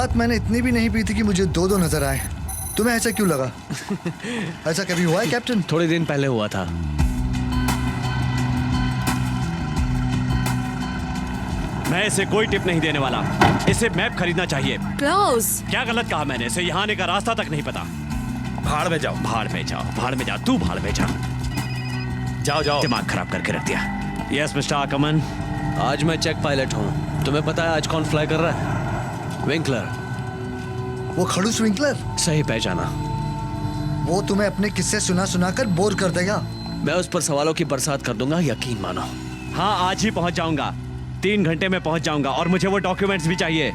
रात मैंने इतनी भी नहीं पी थी कि मुझे दो दो नजर आए। तुम्हें ऐसा क्यों लगा? ऐसा कभी हुआ है कैप्टन? थोड़े दिन पहले हुआ था। मैं इसे कोई टिप नहीं देने वाला। इसे मैप खरीदना चाहिए। क्लोज। क्या गलत कहा मैंने? इसे यहाँ आने का रास्ता तक नहीं पता। भाड़ में जाओ, भाड़ में जाओ, भाड़ में जाओ, तू भाड़ में जा। जाओ जाओ। दिमाग खराब करके रख दिया। Yes mister Ackman. आज मैं चेक पायलट हूँ। तुम्हें पता है आज कौन फ्लाई कर रहा है? विंकलर। वो खड़ूस विंकलर? सही पहचाना। वो तुम्हें अपने किस्से सुना सुना कर बोर कर देगा। मैं उस पर सवालों की बरसात कर दूंगा, यकीन मानो। हाँ, आज ही पहुंच जाऊंगा। 3 घंटे में पहुंच जाऊंगा और मुझे वो डॉक्यूमेंट्स भी चाहिए।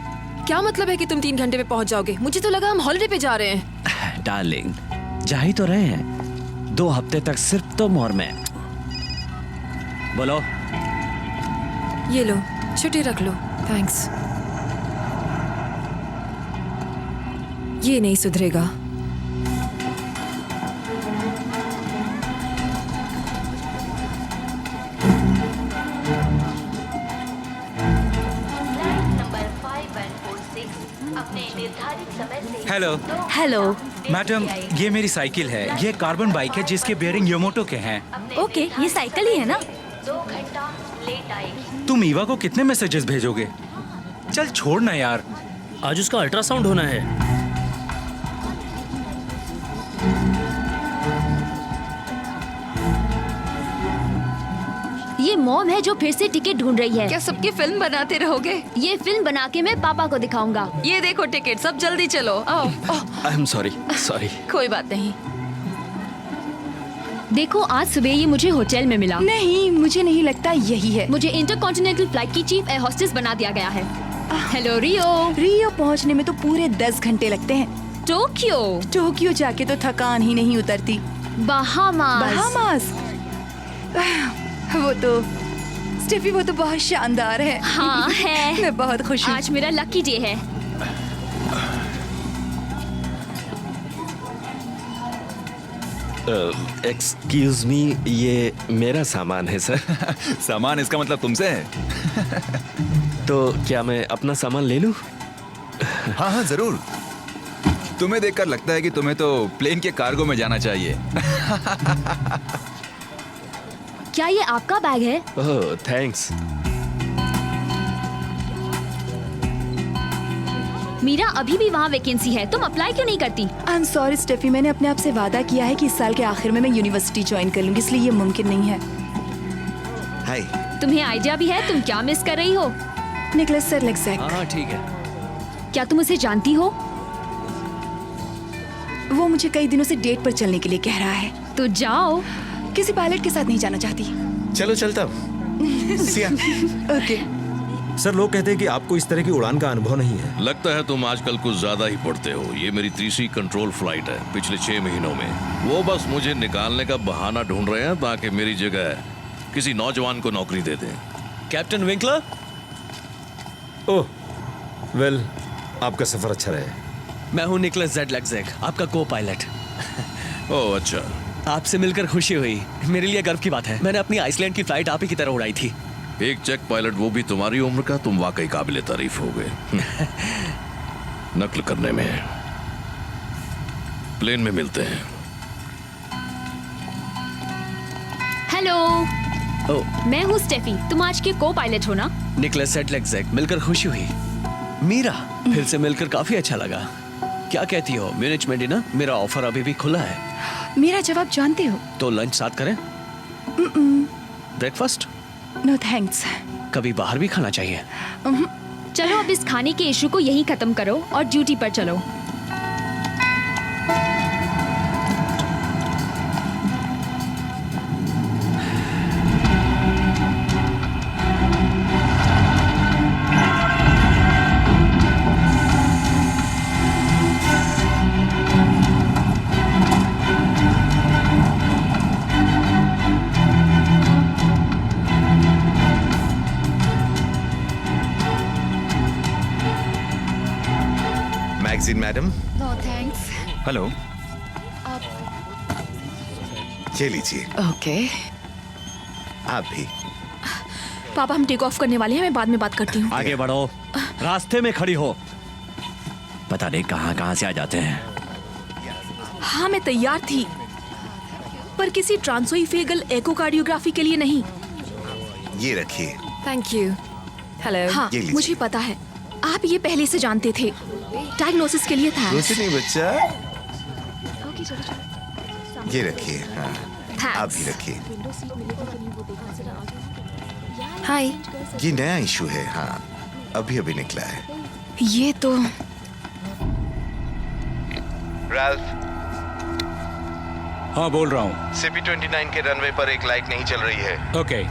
क्या मतलब है कि तुम 3 घंटे में पहुंच जाओगे? मुझे तो लगा हम हॉलिडे पे जा रहे हैं। डार्लिंग, जा ही तो रहे हैं। 2 हफ्ते तक सिर्फ तुम और मैं। बोलो। ये लो, छुट्टी रख लो। थैंक्स। ये नहीं सुधरेगा। Hello hello. मैडम, ये मेरी साइकिल है। ये कार्बन बाइक है जिसके बेयरिंग योमोटो के हैं। ओके, ये साइकिल ही है ना? 2 घंटा लेट आएगी। तुम ईवा को कितने मैसेजेस भेजोगे? चल छोड़ ना यार। आज उसका अल्ट्रासाउंड होना है। ये मॉम है जो फिर से टिकट ढूंढ रही है। क्या सबकी फिल्म बनाते रहोगे? ये फिल्म बना के मैं पापा को दिखाऊंगा। ये देखो टिकट, सब जल्दी चलो। आओ। I am sorry. कोई बात नहीं। देखो, आज सुबह ये मुझे होटल में मिला। नहीं, मुझे नहीं लगता यही है। मुझे इंटरकॉन्टिनेंटल फ्लाइट की चीफ एयर होस्टेस बना दिया गया है। हेलो रियो। रियो पहुंचने में तो पूरे 10 घंटे लगते हैं। टोक्यो जाके तो थकान ही नहीं उतरती। बहामास। वो तो स्टेफी, वो तो बहुत शानदार है। हाँ है। मैं बहुत खुश हूँ। आज मेरा लकी डे है। एक्सक्यूज मी, ये मेरा सामान है सर। सामान इसका मतलब तुमसे है? तो क्या मैं अपना सामान ले लूं? हाँ हाँ जरूर। तुम्हें देखकर लगता है कि तुम्हें तो प्लेन के कार्गो में जाना चाहिए। क्या ये आपका बैग है? ओह थैंक्स। मीरा, अभी भी वहाँ वैकेंसी है, तुम अप्लाई क्यों नहीं करती? आई एम सॉरी स्टेफी, मैंने अपने आप से वादा किया है कि इस साल के आखिर में मैं यूनिवर्सिटी ज्वाइन कर लूंगी, इसलिए ये मुमकिन नहीं है। हाय। तुम्हें आइडिया भी है तुम क्या मिस कर रही हो? निकोलस सेडलैक्ज़ेक। हाँ ठीक है। क्या तुम उसे जानती हो? वो मुझे कई दिनों से डेट पर चलने के लिए कह रहा है। तो जाओ। किसी पायलट के साथ नहीं जाना चाहती। चलो चलता। ओके। सर, लोग कहते हैं कि आपको इस तरह की उड़ान का अनुभव नहीं है। लगता है तुम आजकल कुछ ज्यादा ही पढ़ते हो। ये मेरी तीसरी कंट्रोल फ्लाइट है पिछले 6 महीनों में। वो बस मुझे निकालने का बहाना ढूंढ रहे हैं ताकि मेरी जगह किसी नौजवान को नौकरी दे दें। Captain Winkler. ओह वेल, आपका सफर अच्छा रहे। मैं हूँ निकोलस सेडलैक्ज़ेक, आपका को पायलट। ओह अच्छा। आपसे मिलकर खुशी हुई। मेरे लिए गर्व की बात है। मैंने अपनी आइसलैंड की फ्लाइट आप ही की तरह उड़ाई थी। एक चेक पायलट, वो भी तुम्हारी उम्र का। तुम वाकई काबिले तारीफ हो गए। नकल करने में। प्लेन में मिलते हैं। हेलो। मैं हूँ स्टेफी, तुम आज के को पायलट हो ना? निकोलस सेडलैक्ज़ेक, मिलकर खुशी हुई। मीरा, फिर से मिलकर काफी अच्छा लगा। क्या कहती हो, म्यूनिच में डिनर? मेरा ऑफर अभी भी खुला है। मेरा जवाब जानते हो? तो लंच साथ करें? ब्रेकफास्ट? No thanks. कभी बाहर भी खाना चाहिए। चलो अब इस खाने के इशू को यहीं खत्म करो और ड्यूटी पर चलो। Magazine madam. No thanks. Hello. ये लीजिए। ओके। आप भी। पापा, हम टेक ऑफ करने वाले हैं, मैं बाद में बात करती हूँ। आगे बढ़ो, रास्ते में खड़ी हो। पता नहीं कहाँ कहाँ से आ जाते हैं। हाँ मैं तैयार थी, पर किसी ट्रांसोइफेगल एकोकार्डियोग्राफी के लिए नहीं। ये रखिए। Thank you. हेलो। हाँ ये लीजिए। मुझे पता है, आप ये पहले से जानते थे। डायग्नोसिस के लिए था। कुछ नहीं बच्चा, ये रखिए। हाँ आप भी रखिए। हाय। ये नया इशू है। हाँ अभी अभी निकला है। ये तो राल्फ, हाँ बोल रहा हूँ। CP-29 के रनवे पर एक लाइट नहीं चल रही है। ओके।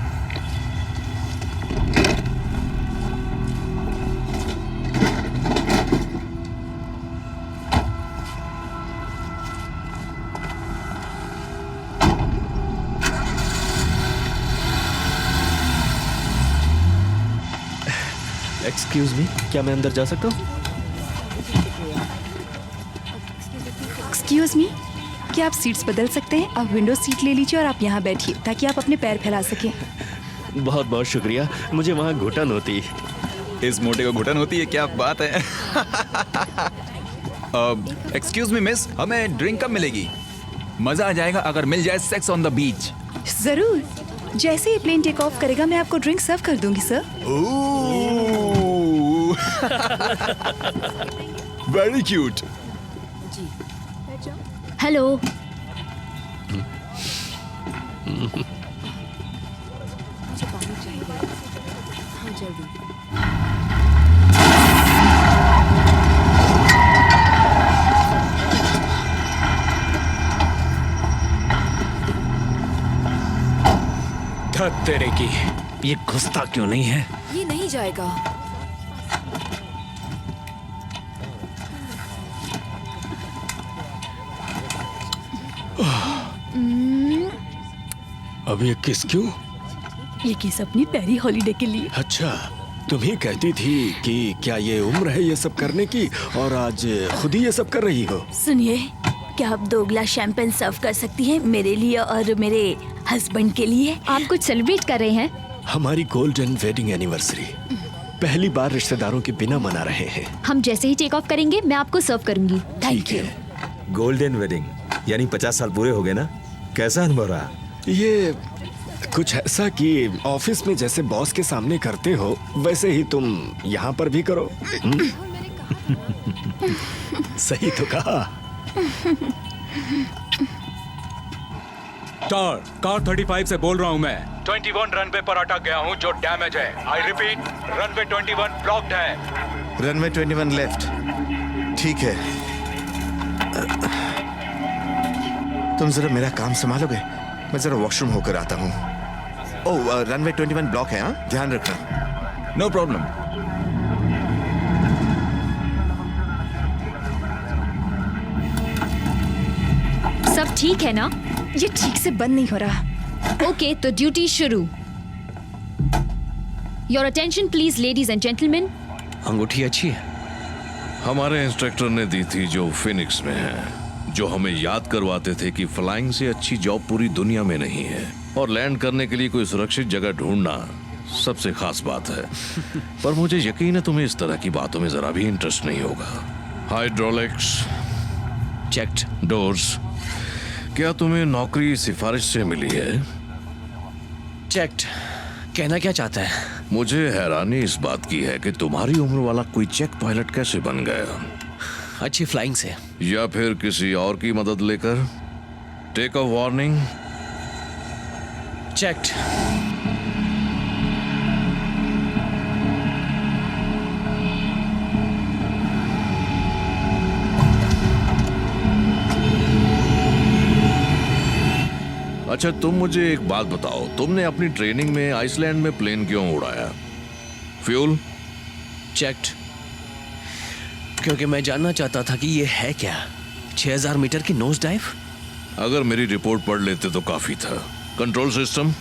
एक्सक्यूज मी, क्या मैं अंदर जा सकता हूँ? एक्सक्यूज मी, क्या आप सीट्स बदल सकते हैं? आप विंडो सीट ले लीजिए और आप यहाँ बैठिए ताकि आप अपने पैर फैला सकें। बहुत बहुत शुक्रिया, मुझे वहाँ घुटन होती। इस मोटे को घुटन होती है, क्या बात है। एक्सक्यूज मी मिस, हमें ड्रिंक कब मिलेगी? मजा आ जाएगा अगर मिल जाए सेक्स ऑन द बीच। जरूर, जैसे ही प्लेन टेक ऑफ करेगा मैं आपको ड्रिंक सर्व कर दूंगी सर। Very cute. हेलो। धत तेरे की, ये घुसता क्यों नहीं है? ये नहीं जाएगा। अब ये किस क्यों? ये किस अपनी पहली हॉलीडे के लिए। अच्छा, तुम ही कहती थी कि क्या ये उम्र है ये सब करने की, और आज खुद ही ये सब कर रही हो। सुनिए, क्या आप 2 गिलास शैंपेन सर्व कर सकती हैं मेरे लिए और मेरे हस्बैंड के लिए? आप कुछ सेलिब्रेट कर रहे हैं? हमारी गोल्डन वेडिंग एनिवर्सरी पहली बार रिश्तेदारों के बिना मना रहे हैं। हम जैसे ही टेक ऑफ करेंगे मैं आपको सर्व करूंगी। ठीक है। गोल्डन वेडिंग यानी 50 साल पूरे हो गए ना? कैसा अनुभव रहा? ये कुछ ऐसा कि ऑफिस में जैसे बॉस के सामने करते हो वैसे ही तुम यहाँ पर भी करो। सही तो कहा। कार 35 से बोल रहा हूँ मैं। 21 रनवे पर अटक गया हूँ जो डैमेज है। आई रिपीट, रनवे 21 ब्लॉक्ड है। Runway 21 left. ठीक है, तुम जरा मेरा काम संभालोगे? मैं जरा वॉशरूम होकर आता हूँ। ओह, रनवे 21 ब्लॉक है। हाँ ध्यान रखना। No problem. सब ठीक है ना? ये ठीक से बंद नहीं हो रहा। ओके, तो ड्यूटी शुरू। Your attention please ladies and gentleman. अंगूठी अच्छी है। हमारे इंस्ट्रक्टर ने दी थी जो फिनिक्स में है, जो हमें याद करवाते थे कि फ्लाइंग से अच्छी जॉब पूरी दुनिया में नहीं है और लैंड करने के लिए कोई सुरक्षित जगह ढूंढना सबसे खास बात है। पर मुझे यकीन है तुम्हें इस तरह की बातों में जरा भी इंटरेस्ट नहीं होगा। Hydraulics checked. डोर्स, क्या तुम्हें नौकरी सिफारिश से मिली है? चेक्ड। कहना क्या चाहता है? मुझे हैरानी इस बात की है कि तुम्हारी उम्र वाला कोई चेक पायलट कैसे बन गया? अच्छी फ्लाइंग से। या फिर किसी और की मदद लेकर? Take off warning. चेक्ड। अच्छा, तुम मुझे एक बात बताओ, तुमने अपनी ट्रेनिंग में आइसलैंड में प्लेन क्यों उड़ाया? फ्यूल? चेक्ड। क्योंकि मैं जानना चाहता था कि ये है क्या। 6000 मीटर की नोज डाइव। अगर मेरी रिपोर्ट पढ़ लेते तो काफी था। Control system?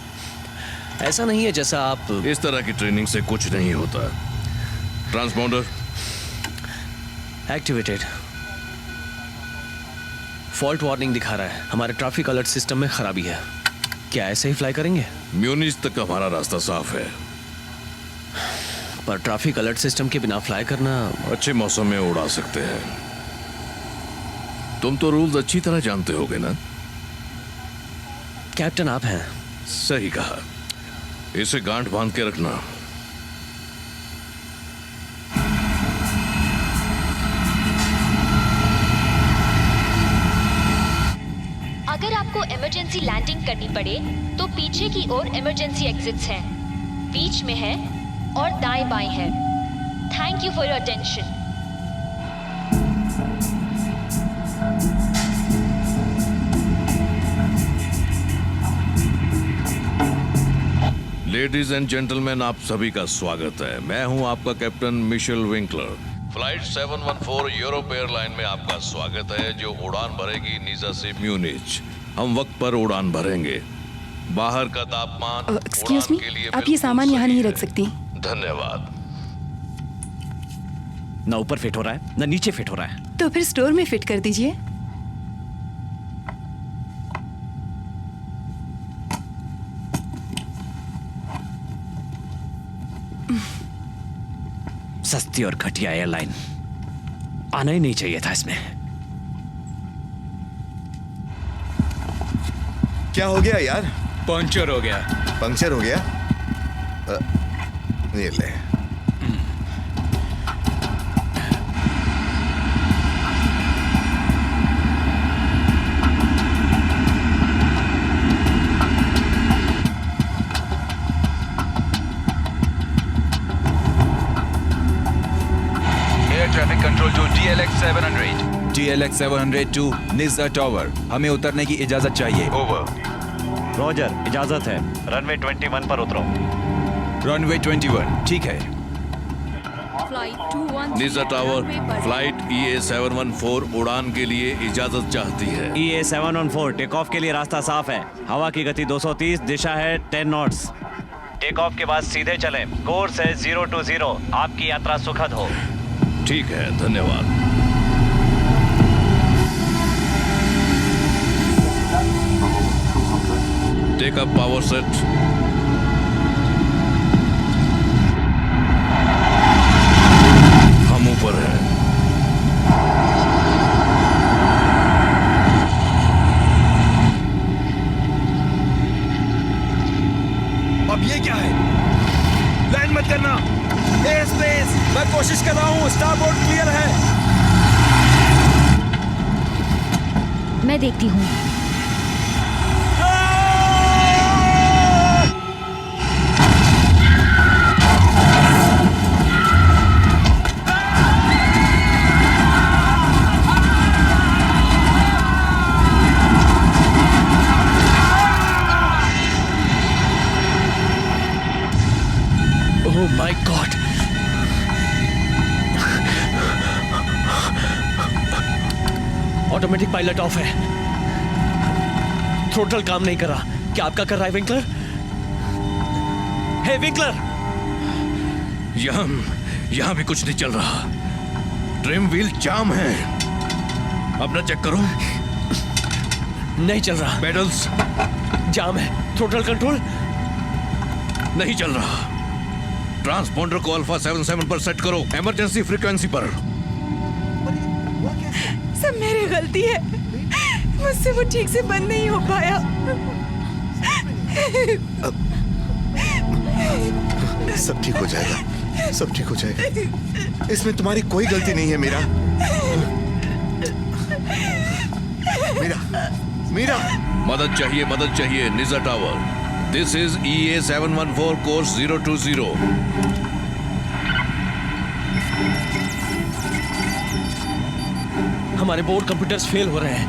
ऐसा नहीं है जैसा आप। इस तरह की ट्रेनिंग से कुछ नहीं होता। ट्रांसपोंडर? एक्टिवेटेड। फॉल्ट वार्निंग दिखा रहा है। हमारे ट्रैफिक अलर्ट सिस्टम में खराबी है। क्या ऐसे ही फ्लाई करेंगे? म्यूनिच तक हमारा रास्ता साफ है। पर ट्रैफिक अलर्ट सिस्टम के बिना फ्लाई करना। अच्छे मौसम में उड़ा सकते हैं। तुम तो रूल्स अच्छी तरह जानते होगे ना? कैप्टन आप हैं। सही कहा। इसे गांठ बांध के रखना। अगर आपको इमरजेंसी लैंडिंग करनी पड़े तो पीछे की ओर इमरजेंसी एग्जिट्स हैं, बीच में है और दाएं बाएं है। Thank you for your attention. Ladies and gentleman, आप सभी का स्वागत है। मैं हूं आपका captain Michel Winkler. Flight 714 Europe airline में आपका स्वागत है, जो उड़ान भरेगी नीजा से म्यूनिच। हम वक्त पर उड़ान भरेंगे। बाहर का तापमान एक्सक्यूज उड़ान मी, के लिए आप ये बिल्कुल सामान यहाँ सही नहीं है। रख सकती। धन्यवाद। ना ऊपर फिट हो रहा है ना नीचे फिट हो रहा है। तो फिर स्टोर में फिट कर दीजिए। सस्ती और घटिया एयरलाइन, आना ही नहीं चाहिए था इसमें। क्या हो गया यार? पंचर हो गया। पंक्चर हो गया? ये ले। Air traffic control to DLX 700 to Nizza tower. हमें उतरने की इजाजत चाहिए। ओवर। रॉजर, इजाजत है। रनवे 21 पर उतरो। रनवे 21 ठीक है। निज़्ज़ा टावर, फ्लाइट EA714 उड़ान के लिए इजाजत चाहती है। EA714 टेक ऑफ के लिए रास्ता साफ है। हवा की गति 230, दिशा है 10 नॉट्स। टेक ऑफ के बाद सीधे चलें। कोर्स है 020। आपकी यात्रा सुखद हो। ठीक है, धन्यवाद। Take up power set. हम ऊपर हैं। अब ये क्या है? लैंड मत करना। एयर स्पेस, मैं कोशिश कर रहा हूँ। स्टारबोर्ड क्लियर है। मैं देखती हूँ। Oh my God. Automatic pilot of है। थ्रोटल काम नहीं कर रहा। क्या आपका कर रहा है विंकलर? हे विंकलर! यहां भी कुछ नहीं चल रहा। ट्रिम व्हील जाम है। अपना चेक करो। नहीं चल रहा। पेडल्स जाम है। थ्रोटल कंट्रोल नहीं चल रहा। ट्रांसपोंडर को अल्फा 77 पर सेट करो, इमरजेंसी फ्रीक्वेंसी पर। सब मेरी गलती है। मुझसे वो ठीक से बंद नहीं हो पाया। सब ठीक हो जाएगा। सब ठीक हो जाएगा। इसमें तुम्हारी कोई गलती नहीं है मीरा। मीरा। मदद चाहिए Nizza tower. This is EA714 course 020। हमारे बोर्ड कंप्यूटर्स फेल हो रहे हैं।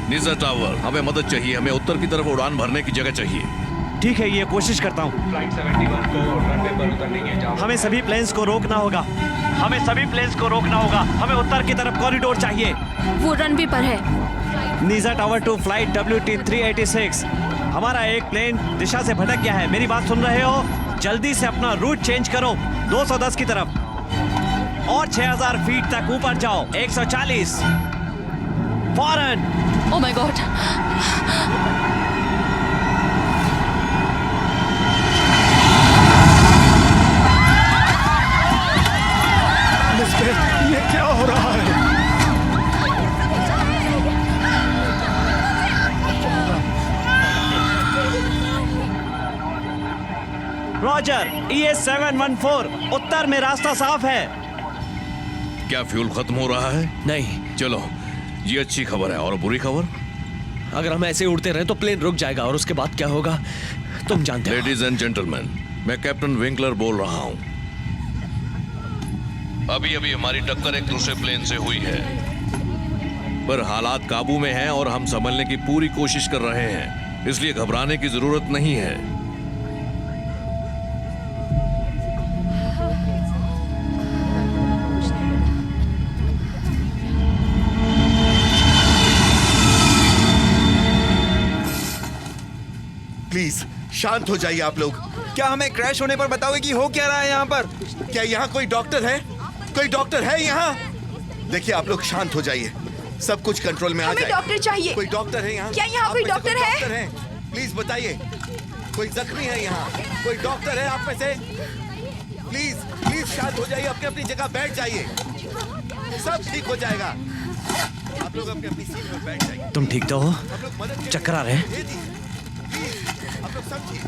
निज़्ज़ा टावर, हमें मदद चाहिए। हमें उत्तर की तरफ उड़ान भरने की जगह चाहिए। ठीक है, ये कोशिश करता हूँ। फ्लाइट 71 को रनवे पर उतरने की इजाजत। हमें सभी प्लेन्स को रोकना होगा। हमें उत्तर की तरफ कॉरिडोर चाहिए। वो रनवे पर है। निज़्ज़ा टावर टू फ्लाइट WT386। हमारा एक प्लेन दिशा से भटक गया है। मेरी बात सुन रहे हो? जल्दी से अपना रूट चेंज करो। 210 की तरफ और 6000 फीट तक ऊपर जाओ। 140 फौरन। Oh my God. Roger ES714 उत्तर में रास्ता साफ है। क्या फ्यूल खत्म हो रहा है? नहीं। चलो, ये अच्छी खबर है। और बुरी खबर? अगर हम ऐसे उड़ते रहे तो प्लेन रुक जाएगा और उसके बाद क्या होगा तुम जानते हो। लेडीज एंड जेंटलमैन, मैं कैप्टन विंकलर बोल रहा हूं। अभी अभी हमारी टक्कर एक दूसरे प्लेन से हुई है, पर हालात काबू में हैं और हम संभलने की पूरी कोशिश कर रहे हैं, इसलिए घबराने की जरूरत नहीं है। प्लीज शांत हो जाइए आप लोग। क्या हमें क्रैश होने पर बताओगे कि हो क्या रहा है यहाँ पर? क्या यहाँ कोई डॉक्टर है? कोई डॉक्टर है यहाँ? देखिए आप लोग शांत हो जाइए, सब कुछ कंट्रोल में आ जाए। हमें डॉक्टर चाहिए। कोई डॉक्टर है यहाँ? क्या यहाँ कोई डॉक्टर है? प्लीज बताइए, कोई जख्मी है यहाँ? कोई डॉक्टर है आप में से? प्लीज प्लीज शांत हो जाइए, अपनी अपनी जगह बैठ जाइए, सब ठीक हो जाएगा। आप लोग अपनी अपनी सीट पर बैठ जाइए। तुम ठीक तो हो? हम लोग मदद चक्कर आ रहे हैं? आप लोग सब ठीक?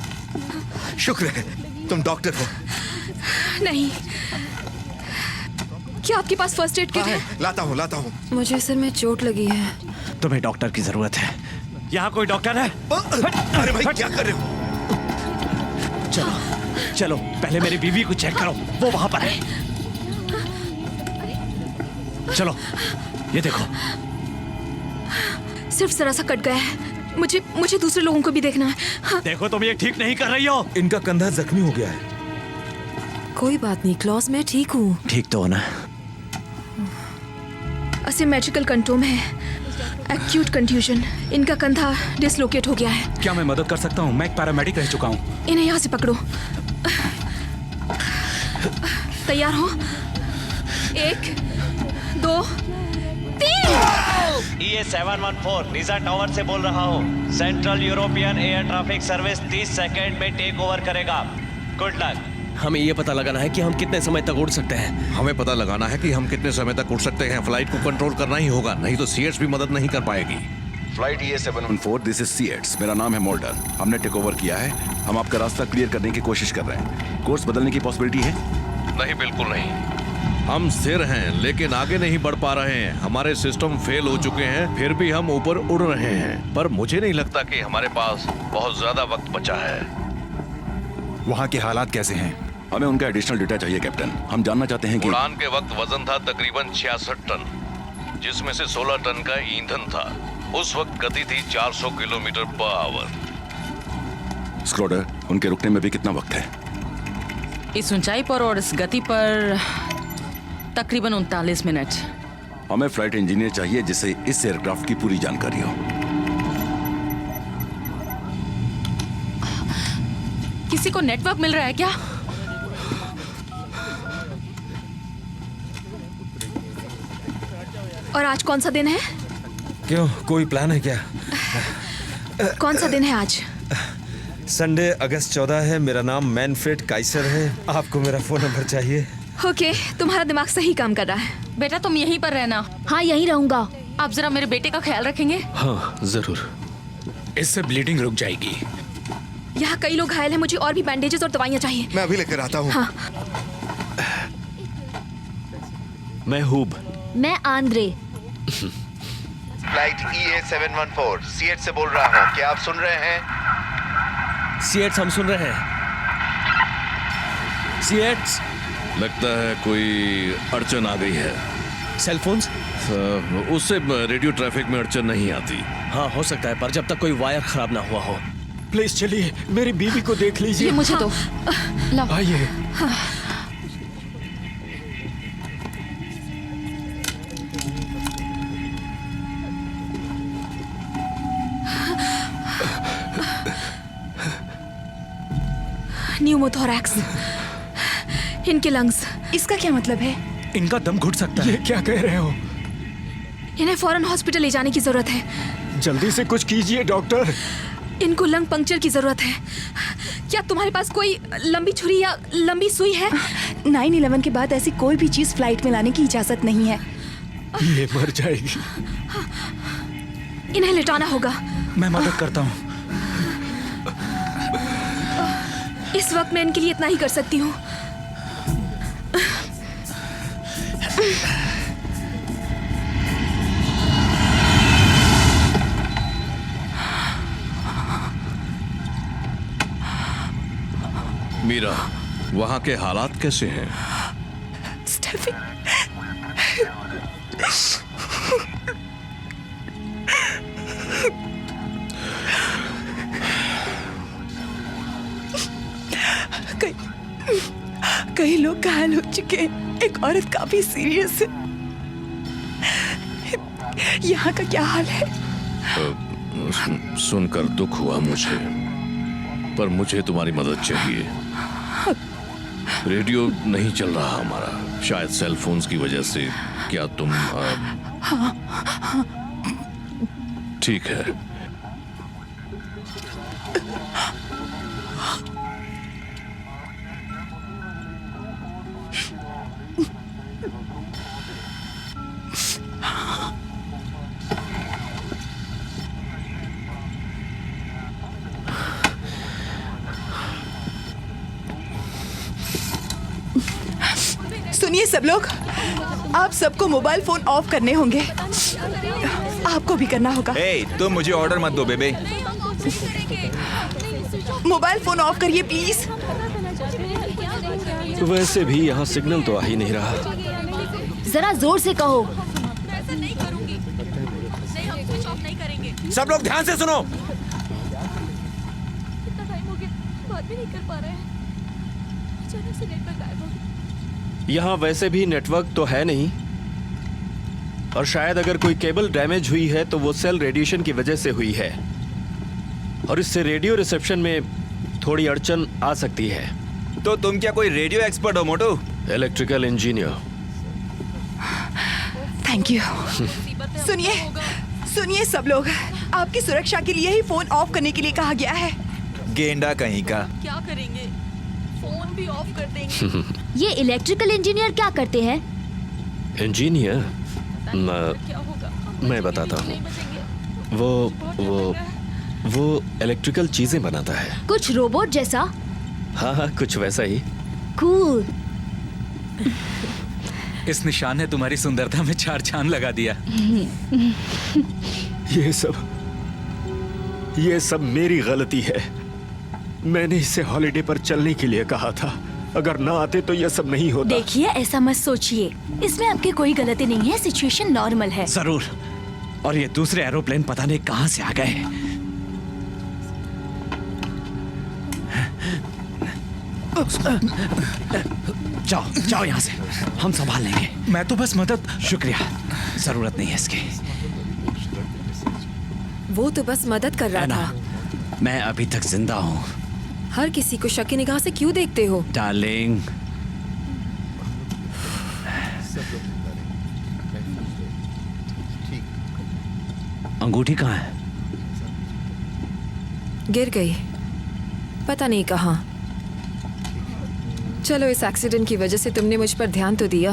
शुक्र है तुम डॉक्टर हो। नहीं, क्या आपके पास फर्स्ट एड किट है? लाता हूँ। मुझे सिर में चोट लगी है। तुम्हें डॉक्टर की जरूरत है। यहाँ कोई डॉक्टर है? अरे भाई क्या कर रहे हो? चलो चलो, पहले मेरी बीवी को चेक करो, वो वहां पर है। चलो, ये देखो। सिर्फ जरा सा कट गया है। मुझे दूसरे लोगों को भी देखना है। हाँ। देखो, तुम ये ठीक नहीं कर रही हो। इनका कंधा जख्मी हो गया है। कोई बात नहीं क्लॉस, मैं ठीक हूँ। ठीक तो हो ना? असिमेट्रिकल कंटोम है, एक्यूट कंट्यूजन। इनका कंधा डिसलोकेट हो गया है। क्या मैं मदद कर सकता हूँ? मैं एक पैरामेडिक रह चुका हूँ। इन्हें यहाँ से पकड़ो। तैयार हो? 1 2 3। ES714 निजा टावर से बोल रहा हूँ। Central European air traffic service 30 second में टेक ओवर करेगा। Good luck. हमें ये पता लगाना है कि हम कितने समय तक उड़ सकते हैं। हमें पता लगाना है कि हम कितने समय तक उड़ सकते हैं। फ्लाइट को कंट्रोल करना ही होगा, नहीं तो सीएट्स भी मदद नहीं कर पाएगी। फ्लाइट ES714, दिस इज सीएट्स। मेरा नाम है मोल्टन। हमने टेक ओवर किया है। हम आपका रास्ता क्लियर करने की कोशिश कर रहे हैं। कोर्स बदलने की पॉसिबिलिटी है? नहीं, बिल्कुल नहीं। हम स्थिर हैं लेकिन आगे नहीं बढ़ पा रहे हैं। हमारे सिस्टम फेल हो चुके हैं, फिर भी हम ऊपर उड़ रहे हैं। पर मुझे नहीं लगता कि हमारे पास बहुत ज्यादा वक्त बचा है। वहाँ के हालात कैसे हैं? हमें उनका एडिशनल डेटा चाहिए कैप्टन। हम जानना चाहते हैं कि उड़ान के वक्त वजन था तकरीबन 66 टन, जिसमें से 16 टन का ईंधन था। उस वक्त गति थी 400 किलोमीटर पर आवर। स्क्रोडर, उनके रुकने में भी कितना वक्त है? इस ऊंचाई पर और इस गति पर तकरीबन 39 मिनट। हमें फ्लाइट इंजीनियर चाहिए जिसे इस एयरक्राफ्ट की पूरी जानकारी हो। किसी को नेटवर्क मिल रहा है क्या? और आज कौन सा दिन है? क्यों, कोई प्लान है क्या? कौन सा दिन है आज? संडे अगस्त 14 है। मेरा नाम मैनफ्रेड काइसर है। आपको मेरा फोन नंबर चाहिए? ओके, तुम्हारा दिमाग सही काम कर रहा है। बेटा तुम यहीं पर रहना। हाँ यहीं रहूंगा। आप जरा मेरे बेटे का ख्याल रखेंगे? हाँ जरूर। इससे ब्लीडिंग रुक जाएगी। यहाँ कई लोग घायल हैं, मुझे और भी बैंडेजेस और दवाइयाँ चाहिए। मैं अभी लेकर आता हूँ। हाँ। मैं हूब। मैं आंद्रे। फ्लाइट ES714 सीएट से बोल रहा हूँ। क्या आप सुन रहे हैं? सीएट्स हम सुन रहे हैं। सीएट्स। लगता है कोई अड़चन आ गई है। Cell phones? उससे रेडियो ट्रैफिक में अड़चन नहीं आती। हाँ हो सकता है, पर जब तक कोई वायर खराब ना हुआ हो। प्लीज चलिए, मेरी बीवी को देख लीजिए। ये मुझे दो। लाओ। आइए। न्यूमोथोरैक्स, इनके लंग्स। इसका क्या मतलब है? इनका दम घुट सकता है। ये क्या कह रहे हो? इन्हें फौरन हॉस्पिटल ले जाने की जरूरत है। जल्दी से कुछ कीजिए डॉक्टर। इनको लंग पंक्चर की जरूरत है। क्या तुम्हारे पास कोई लंबी छुरी या लंबी सुई है? 9/11 के बाद ऐसी कोई भी चीज फ्लाइट में लाने की इजाजत नहीं है। ये मर जाएगी। इन्हें लिटाना होगा। मैं मदद करता हूँ। इस वक्त मैं इनके लिए इतना ही कर सकती हूँ। मीरा, वहाँ के हालात कैसे हैं? स्टेफी, कई लोग घायल हो चुके हैं। एक औरत काफी सीरियस है। यहाँ का क्या हाल है? सुनकर दुख हुआ मुझे, पर मुझे तुम्हारी मदद चाहिए। रेडियो नहीं चल रहा हमारा, शायद सेल फोन्स की वजह से। क्या तुम हाँ। ठीक है। सुनिए सब लोग, आप सबको मोबाइल फोन ऑफ करने होंगे। आपको भी करना होगा। तुम मुझे ऑर्डर मत दो बेबे। मोबाइल फोन ऑफ करिए प्लीज। वैसे भी यहाँ सिग्नल तो आ ही नहीं रहा। जरा जोर से कहो। सब लोग ध्यान से सुनो। यहाँ वैसे भी नेटवर्क तो है नहीं, और शायद अगर कोई केबल डैमेज हुई है तो वो सेल रेडिएशन की वजह से हुई है, और इससे रेडियो रिसेप्शन में थोड़ी अड़चन आ सकती है। तो तुम क्या कोई रेडियो एक्सपर्ट हो मोटू? Electrical engineer. Thank you. सुनिए सब लोग, आपकी सुरक्षा के लिए ही फोन ऑफ करने के लिए कहा गया है। गेंडा कहीं का। क्या करेंगे? फोन भी ऑफ कर देंगे। ये इलेक्ट्रिकल इंजीनियर क्या करते हैं? इंजीनियर? मैं बताता हूँ। वो इलेक्ट्रिकल चीजें बनाता है। कुछ रोबोट जैसा? हाँ, कुछ वैसा ही। कूल। इस निशान ने तुम्हारी सुंदरता में 4 चांद लगा दिया। ये सब मेरी गलती है। मैंने इसे हॉलिडे पर चलने के लिए कहा था। अगर ना आते तो यह सब नहीं होता। देखिए, ऐसा मत सोचिए, इसमें आपकी कोई गलती नहीं है। सिचुएशन नॉर्मल है। जरूर। और ये दूसरे एरोप्लेन पता नहीं कहां से आ गए। जाओ यहाँ से, हम संभाल लेंगे। मैं तो बस मदद। शुक्रिया, जरूरत नहीं है इसकी। वो तो बस मदद कर रहा था। मैं अभी तक जिंदा हूँ। हर किसी को शक की निगाह से क्यों देखते हो? डार्लिंग, अंगूठी कहाँ है? गिर गई, पता नहीं कहाँ। चलो, इस एक्सीडेंट की वजह से तुमने मुझ पर ध्यान तो दिया।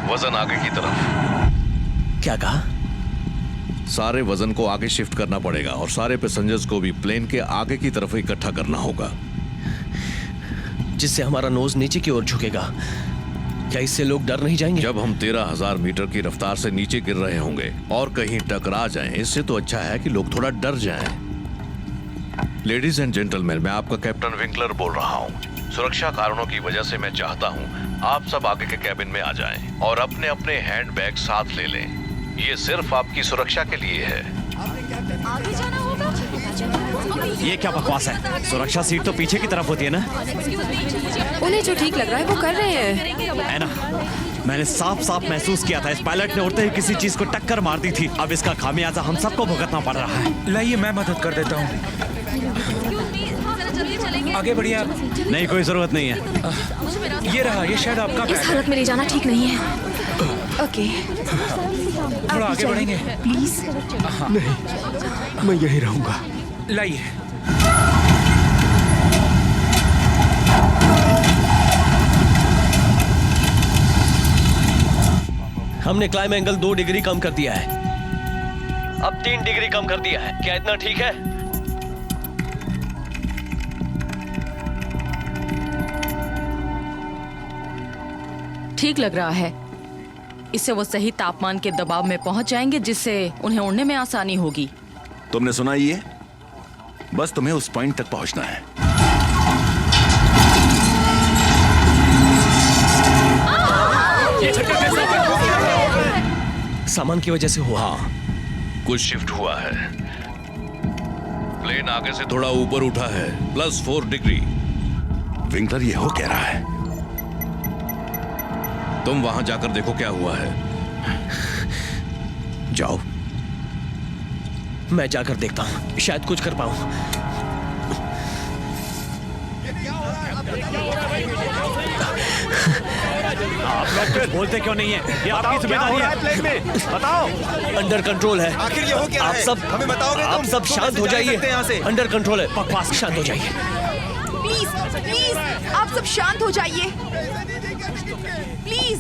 वजन आगे की तरफ। क्या कहा? सारे वजन को आगे शिफ्ट करना पड़ेगा और सारे पैसेंजर्स को भी प्लेन के आगे की तरफ इकट्ठा करना होगा, जिससे हमारा नोज नीचे की ओर झुकेगा। क्या इससे लोग डर नहीं जाएंगे? जब हम 13,000 मीटर की रफ्तार से नीचे गिर रहे होंगे और कहीं टकरा जाएं, इससे तो अच्छा है कि लोग थोड़ा डर जाएं। लेडीज एंड जेंटलमैन, मैं आपका कैप्टन विंकलर बोल रहा हूँ। सुरक्षा कारणों की वजह से मैं चाहता हूँ आप सब आगे के कैबिन में आ जाएं और अपने अपने हैंड बैग साथ ले लें। ये सिर्फ आपकी सुरक्षा के लिए है। आगे जाना होगा। ये क्या बकवास है? सुरक्षा सीट तो पीछे की तरफ होती है ना? उन्हें जो ठीक लग रहा है वो कर रहे हैं। है ना? मैंने साफ साफ महसूस किया था, इस पायलट ने उड़ते ही किसी चीज को टक्कर मार दी थी। अब इसका खामियाजा हम सबको भुगतना पड़ रहा है। लाइए, मैं मदद कर देता हूँ। आगे बढ़िए आप। नहीं, कोई जरूरत नहीं है। ये रहा, ये शायद आपका बैग इस हालत में ले जाना ठीक नहीं है। ओके, थोड़ा आगे बढ़ेंगे प्लीज। नहीं, मैं यहीं रहूंगा। लाइए। हमने क्लाइम एंगल 2 डिग्री कम कर दिया है। अब 3 डिग्री कम कर दिया है। क्या इतना ठीक है? ठीक लग रहा है। इससे वो सही तापमान के दबाव में पहुंच जाएंगे, जिससे उन्हें उड़ने में आसानी होगी। तुमने सुना ये? बस तुम्हें उस पॉइंट तक पहुंचना है। सामान की वजह से हुआ। कुछ शिफ्ट हुआ है। प्लेन आगे से थोड़ा ऊपर उठा है, +4 डिग्री। विंकलर ये हो कह रहा है। तुम वहां जाकर देखो क्या हुआ है। जाओ, मैं जाकर देखता हूं, शायद कुछ कर पाऊं। आप लोग कुछ बोलते क्यों नहीं है? ये आपकी जिम्मेदारी है। प्लेन में बताओ। अंडर कंट्रोल है। आखिर ये हो क्या आप है? सब हमें बताओगे आप तुम? सब तुम शांत कैसे हो जा जाइए। सकते हैं यहाँ से? अंडर कंट्रोल है। बकवास, शांत हो जाइए। प्लीज प्लीज आप सब शांत हो जाइए प्लीज।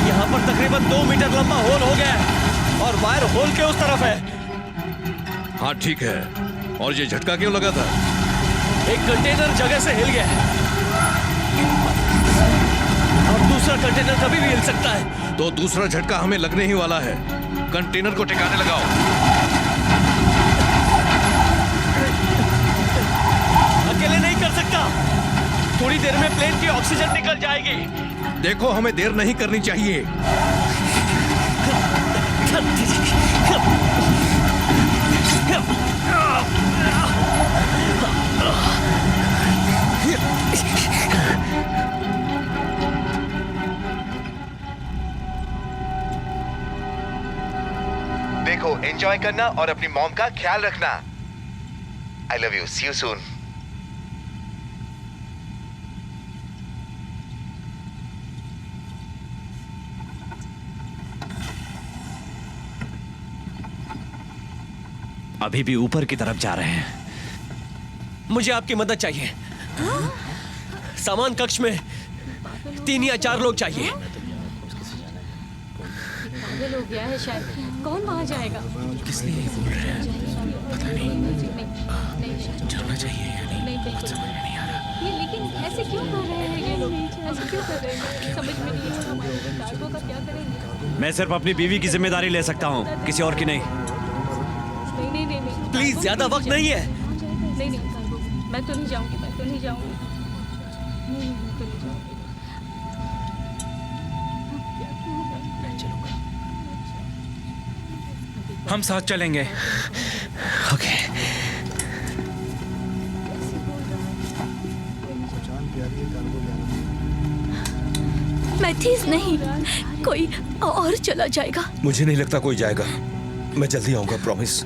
यहाँ पर तकरीबन 2 मीटर लंबा होल हो गया है और वायर होल के उस तरफ है। हाँ ठीक है। और ये झटका क्यों लगा था? एक कंटेनर जगह से हिल गया है और दूसरा कंटेनर कभी भी हिल सकता है। तो दूसरा झटका हमें लगने ही वाला है। कंटेनर को ठिकाने लगाओ। अकेले नहीं कर सकता। थोड़ी देर में प्लेन की ऑक्सीजन निकल जाएगी। देखो, हमें देर नहीं करनी चाहिए। देखो, एंजॉय करना और अपनी मॉम का ख्याल रखना। I love you. See you soon. अभी भी ऊपर की तरफ जा रहे हैं। मुझे आपकी मदद चाहिए। सामान कक्ष में 3 या 4 लोग चाहिए। पागल हो गया है शायद। कौन वहाँ जाएगा? किस लिए ये बोल रहे हैं? पता नहीं। जाना चाहिए या नहीं? बिल्कुल समझ में नहीं आ रहा। ये लेकिन ऐसे क्यों कर रहे हैं ये लोग? ऐसे क्यों कर रहे हैं? समझ में नहीं आ रहा। हमारे कार्गो का क्या करेंगे? मैं सिर्फ अपनी बीवी की जिम्मेदारी ले सकता हूँ, किसी और की नहीं। नहीं। प्लीज, ज्यादा वक्त नहीं है। नहीं कार्गो, मैं तो नहीं जाऊंगी। मैं तो नहीं जाऊंगी। नहीं, मैं तो नहीं जाऊंगी। हम साथ चलेंगे। ओके। मैथ्यूज नहीं, कोई और चला जाएगा। मुझे नहीं लगता कोई जाएगा। मैं जल्दी आऊंगा, प्रॉमिस।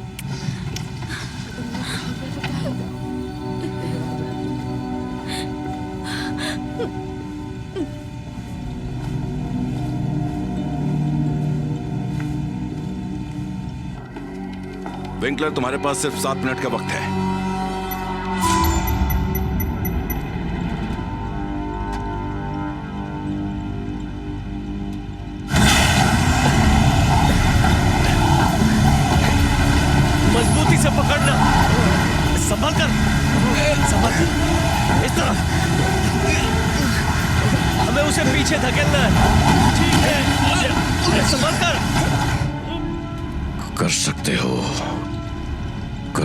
विंकलर, तुम्हारे पास सिर्फ 7 मिनट का वक्त है। मजबूती से पकड़ना। संभल कर। इस तरफ। हमें उसे पीछे धकेलना है। ठीक है, संभल कर। कर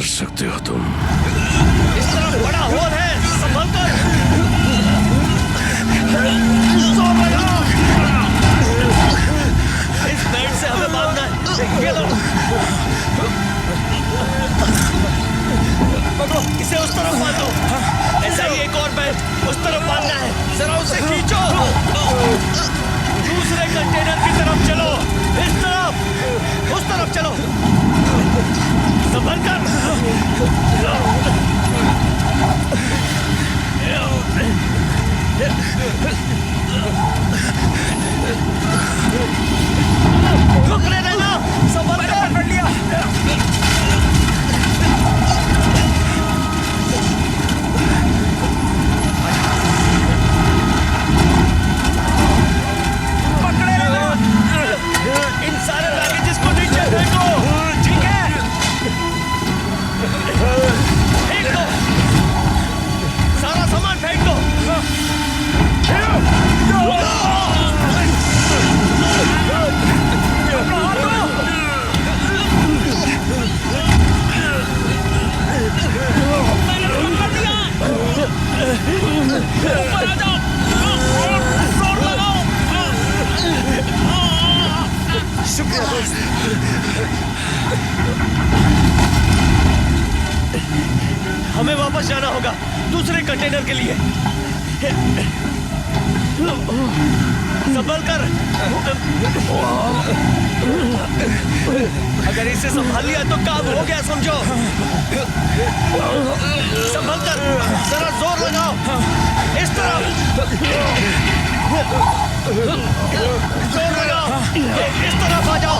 सकते हो तुम। इस तरफ बड़ा होल है, संभल कर। इस बेल्ट से हमें बांधना है। ये लो। पकड़ो, इसे उस तरफ बांधो। ऐसा ही एक और बेल्ट उस तरफ बांधना है। जरा उसे खींचो। दूसरे कंटेनर के लिए। संभल कर। अगर इसे संभाल लिया तो काम हो गया समझो। संभल कर, जरा जोर लगाओ। इस तरफ जोर लगाओ। इस तरफ आ जाओ।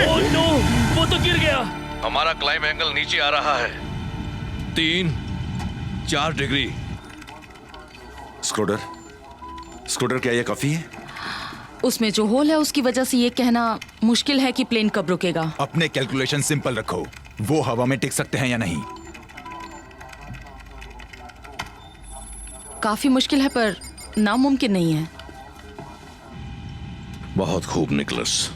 ओह नो, वो तो गिर गया। हमारा क्लाइंब एंगल नीचे आ रहा है। 3-4 डिग्री। स्क्रूडर क्या ये काफी है? उसमें जो होल है उसकी वजह से ये कहना मुश्किल है कि प्लेन कब रुकेगा। अपने कैलकुलेशन सिंपल रखो। वो हवा में टिक सकते हैं या नहीं? काफी मुश्किल है पर नामुमकिन नहीं है। बहुत खूब निकलस।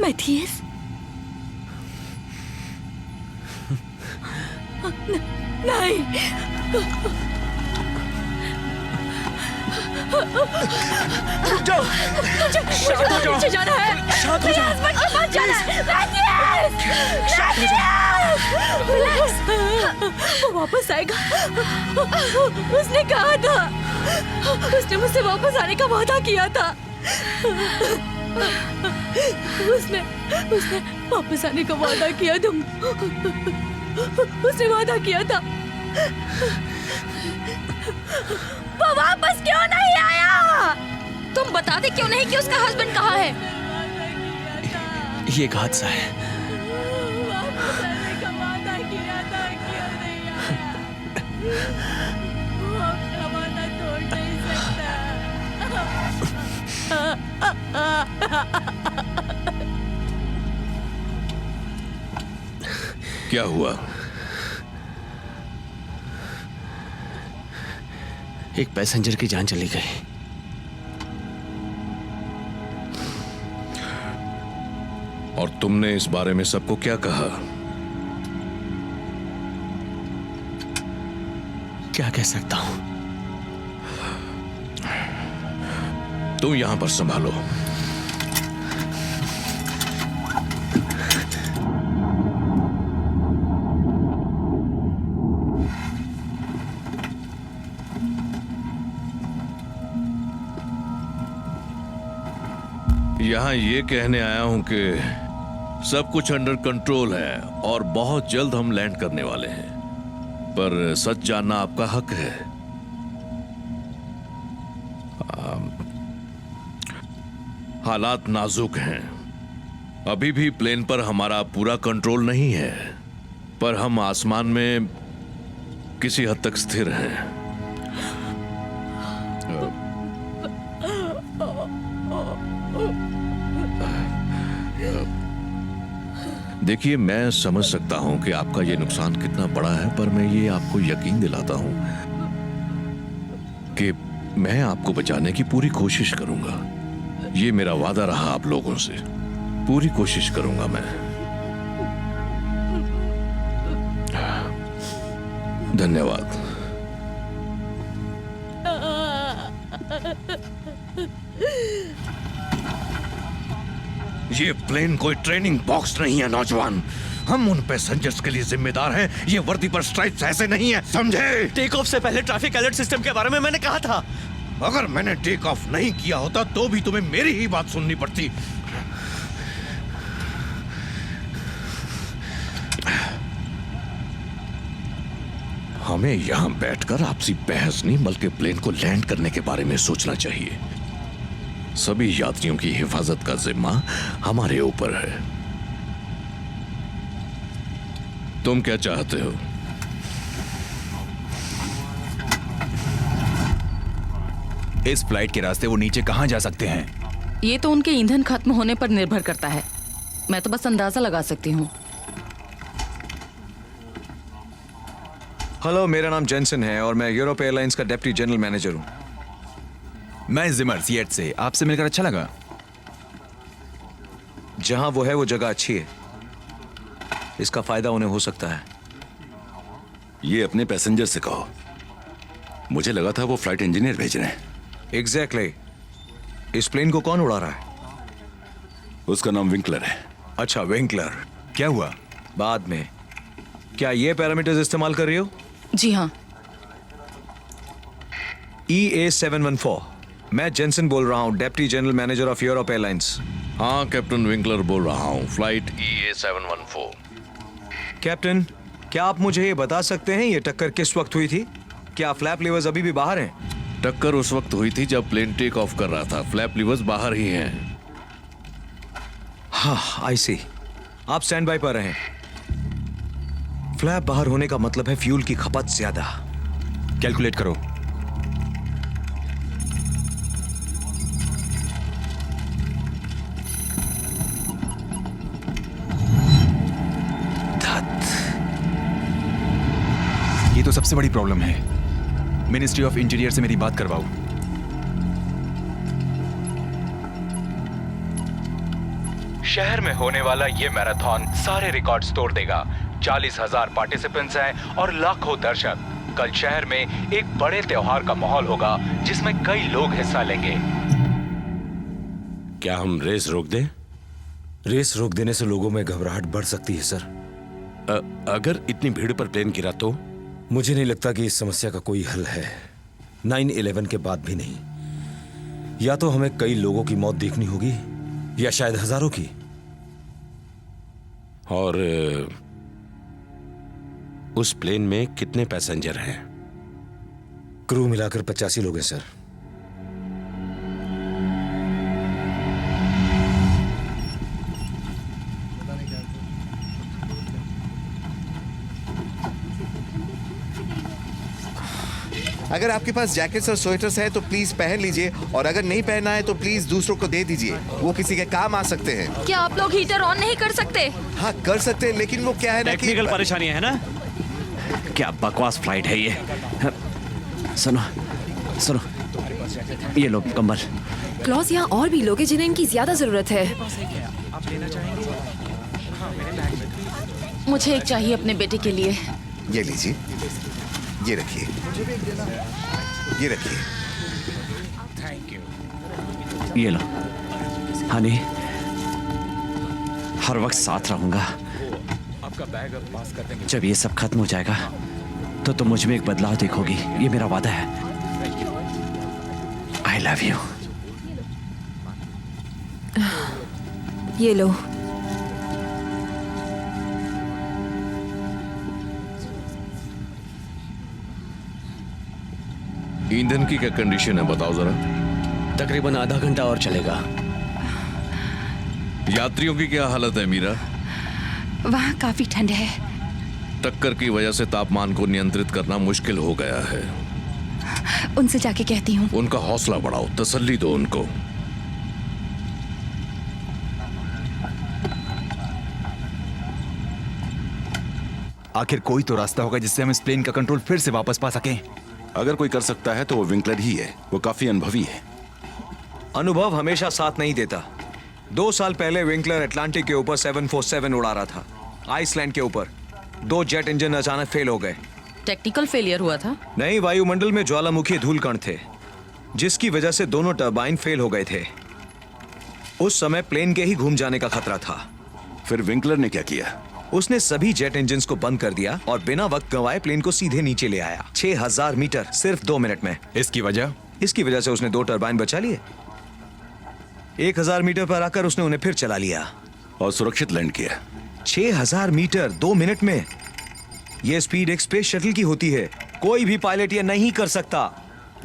मैथियस, नहीं। रुक जाओ। शांत हो जाओ। जाना है। शांत हो जाओ। मत जाना। रिलैक्स। वो वापस आएगा। उसने कहा था। उसने मुझसे वापस आने का वादा किया था। उसने वापस आने का वादा किया था। उसने वादा किया था। वो वापस क्यों नहीं आया? तुम बताते क्यों नहीं कि उसका हस्बैंड कहाँ है? ये एक हादसा है। वापस आने का वादा किया था, क्यों नहीं आया? वो अपना वादा तोड़ नहीं सकता। क्या हुआ? एक पैसेंजर की जान चली गई। और तुमने इस बारे में सबको क्या कहा? क्या कह सकता हूं? तुम यहां पर संभालो। यहां ये कहने आया हूं कि सब कुछ अंडर कंट्रोल है और बहुत जल्द हम लैंड करने वाले हैं। पर सच जानना आपका हक है। हालात नाजुक हैं। अभी भी प्लेन पर हमारा पूरा कंट्रोल नहीं है, पर हम आसमान में किसी हद तक स्थिर हैं। देखिए, मैं समझ सकता हूं कि आपका ये नुकसान कितना बड़ा है, पर मैं ये आपको यकीन दिलाता हूं कि मैं आपको बचाने की पूरी कोशिश करूंगा। ये मेरा वादा रहा आप लोगों से। पूरी कोशिश करूंगा मैं। धन्यवाद। ये प्लेन कोई ट्रेनिंग बॉक्स नहीं है नौजवान। हम उन पैसेंजर्स के लिए जिम्मेदार हैं। ये वर्दी पर स्ट्राइप्स ऐसे नहीं है, समझे? टेक ऑफ से पहले ट्रैफिक अलर्ट सिस्टम के बारे में मैंने कहा था। अगर मैंने टेक ऑफ नहीं किया होता तो भी तुम्हें मेरी ही बात सुननी पड़ती। हमें यहां बैठकर आपसी बहस नहीं बल्कि प्लेन को लैंड करने के बारे में सोचना चाहिए। सभी यात्रियों की हिफाजत का जिम्मा हमारे ऊपर है। तुम क्या चाहते हो? इस फ्लाइट के रास्ते वो नीचे कहां जा सकते हैं? ये तो उनके ईंधन खत्म होने पर निर्भर करता है। मैं तो बस अंदाजा लगा सकती हूँ। हेलो, मेरा नाम जेंसन है और मैं यूरोप एयरलाइंस का डिप्टी जनरल मैनेजर हूँ। मैं जिमर सीएट से, आपसे मिलकर अच्छा लगा। जहां वो है वो जगह अच्छी है, इसका फायदा उन्हें हो सकता है। ये अपने पैसेंजर से कहो, मुझे लगा था वो फ्लाइट इंजीनियर भेज रहे हैं। एग्जैक्टली। इस प्लेन को कौन उड़ा रहा है? उसका नाम विंकलर है। अच्छा, विंकलर। क्या हुआ? बाद में। क्या ये पैरामीटर्स इस्तेमाल कर रही हो? जी हाँ। EA714। मैं जेंसन बोल रहा हूँ, deputy general manager of Europe airlines. हाँ, कैप्टन विंकलर बोल रहा हूँ, फ्लाइट EA714। कैप्टन, क्या आप मुझे ये बता सकते हैं ये टक्कर किस वक्त हुई थी? क्या फ्लैप लीवर्स अभी भी बाहर हैं? टक्कर उस वक्त हुई थी जब प्लेन टेक ऑफ कर रहा था। फ्लैप लीवर्स बाहर ही हैं। हाँ, आई सी। आप स्टैंड बाय पर रहें। फ्लैप बाहर होने का मतलब है फ्यूल की खपत ज्यादा। कैलकुलेट करो। ये तो सबसे बड़ी प्रॉब्लम है। मिनिस्ट्री ऑफ इंटीरियर से मेरी बात करवाओ। शहर में होने वाला ये मैराथन सारे रिकॉर्ड्स तोड़ देगा। 40,000 पार्टिसिपेंट्स हैं और लाखों दर्शक। कल शहर में एक बड़े त्योहार का माहौल होगा जिसमें कई लोग हिस्सा लेंगे। क्या हम रेस रोक दें? रेस रोक देने से लोगों में घबराहट बढ़ सकती है सर। अगर इतनी भीड़ पर प्लेन गिरा तो? मुझे नहीं लगता कि इस समस्या का कोई हल है। 9/11 के बाद भी नहीं। या तो हमें कई लोगों की मौत देखनी होगी या शायद हजारों की। और उस प्लेन में कितने पैसेंजर हैं? क्रू मिलाकर 85 लोग हैं सर। अगर आपके पास जैकेट्स और स्वेटर्स हैं तो प्लीज पहन लीजिए, और अगर नहीं पहनना है तो प्लीज दूसरों को दे दीजिए, वो किसी के काम आ सकते हैं। क्या आप लोग हीटर ऑन नहीं कर सकते? हाँ कर सकते हैं, लेकिन वो क्या है ना कि टेक्निकल परेशानियां है ना। क्या बकवास फ्लाइट है ये। सुनो सुनो, ये लो कंबल। क्लॉज, यहाँ और भी लोग हैं जिन्हें इनकी ज्यादा जरूरत है। मुझे एक चाहिए अपने बेटे के लिए। ये लीजिए, ये रखिए, ये रखिए। ये लो हनी, हर वक्त साथ रहूंगा। आपका बैग अब पास कर देंगे। जब ये सब खत्म हो जाएगा तो तुम मुझ में एक बदलाव देखोगी, ये मेरा वादा है। आई लव यू। ये लो। ईंधन की क्या कंडीशन है बताओ जरा। तकरीबन आधा घंटा और चलेगा। यात्रियों की क्या हालत है मीरा? वहाँ काफी ठंड है। टक्कर की वजह से तापमान को नियंत्रित करना मुश्किल हो गया है। उनसे जाके कहती हूँ। उनका हौसला बढ़ाओ, तसल्ली दो उनको। आखिर कोई तो रास्ता होगा जिससे हम इस प्लेन का कंट्रोल फिर से वापस पा सकें। अगर कोई कर सकता है तो वो विंकलर ही है। वो काफी अनुभवी है। अनुभव हमेशा साथ नहीं देता। 2 साल पहले विंकलर अटलांटिक के ऊपर 747 उड़ा रहा था। आइसलैंड के ऊपर 2 जेट इंजन अचानक फेल हो गए। टेक्निकल फेलियर हुआ था? नहीं, वायुमंडल में ज्वालामुखी धूल कण थे जिसकी वजह से दोनों टरबाइन फेल हो गए थे। उस समय प्लेन के ही घूम जाने का खतरा था। फिर विंकलर ने क्या किया? उसने सभी जेट इंजन्स को बंद कर दिया और बिना वक्त गंवाए प्लेन को सीधे नीचे ले आया। 6000 मीटर सिर्फ 2 मिनट में। इसकी वजह से उसने 2 टरबाइन बचा लिए। 1000 मीटर पर आकर उसने उन्हें फिर चला लिया और सुरक्षित लैंड किया। 6000 मीटर 2 मिनट में। यह स्पीड एक स्पेस शटल की होती है। कोई भी पायलट यह नहीं कर सकता।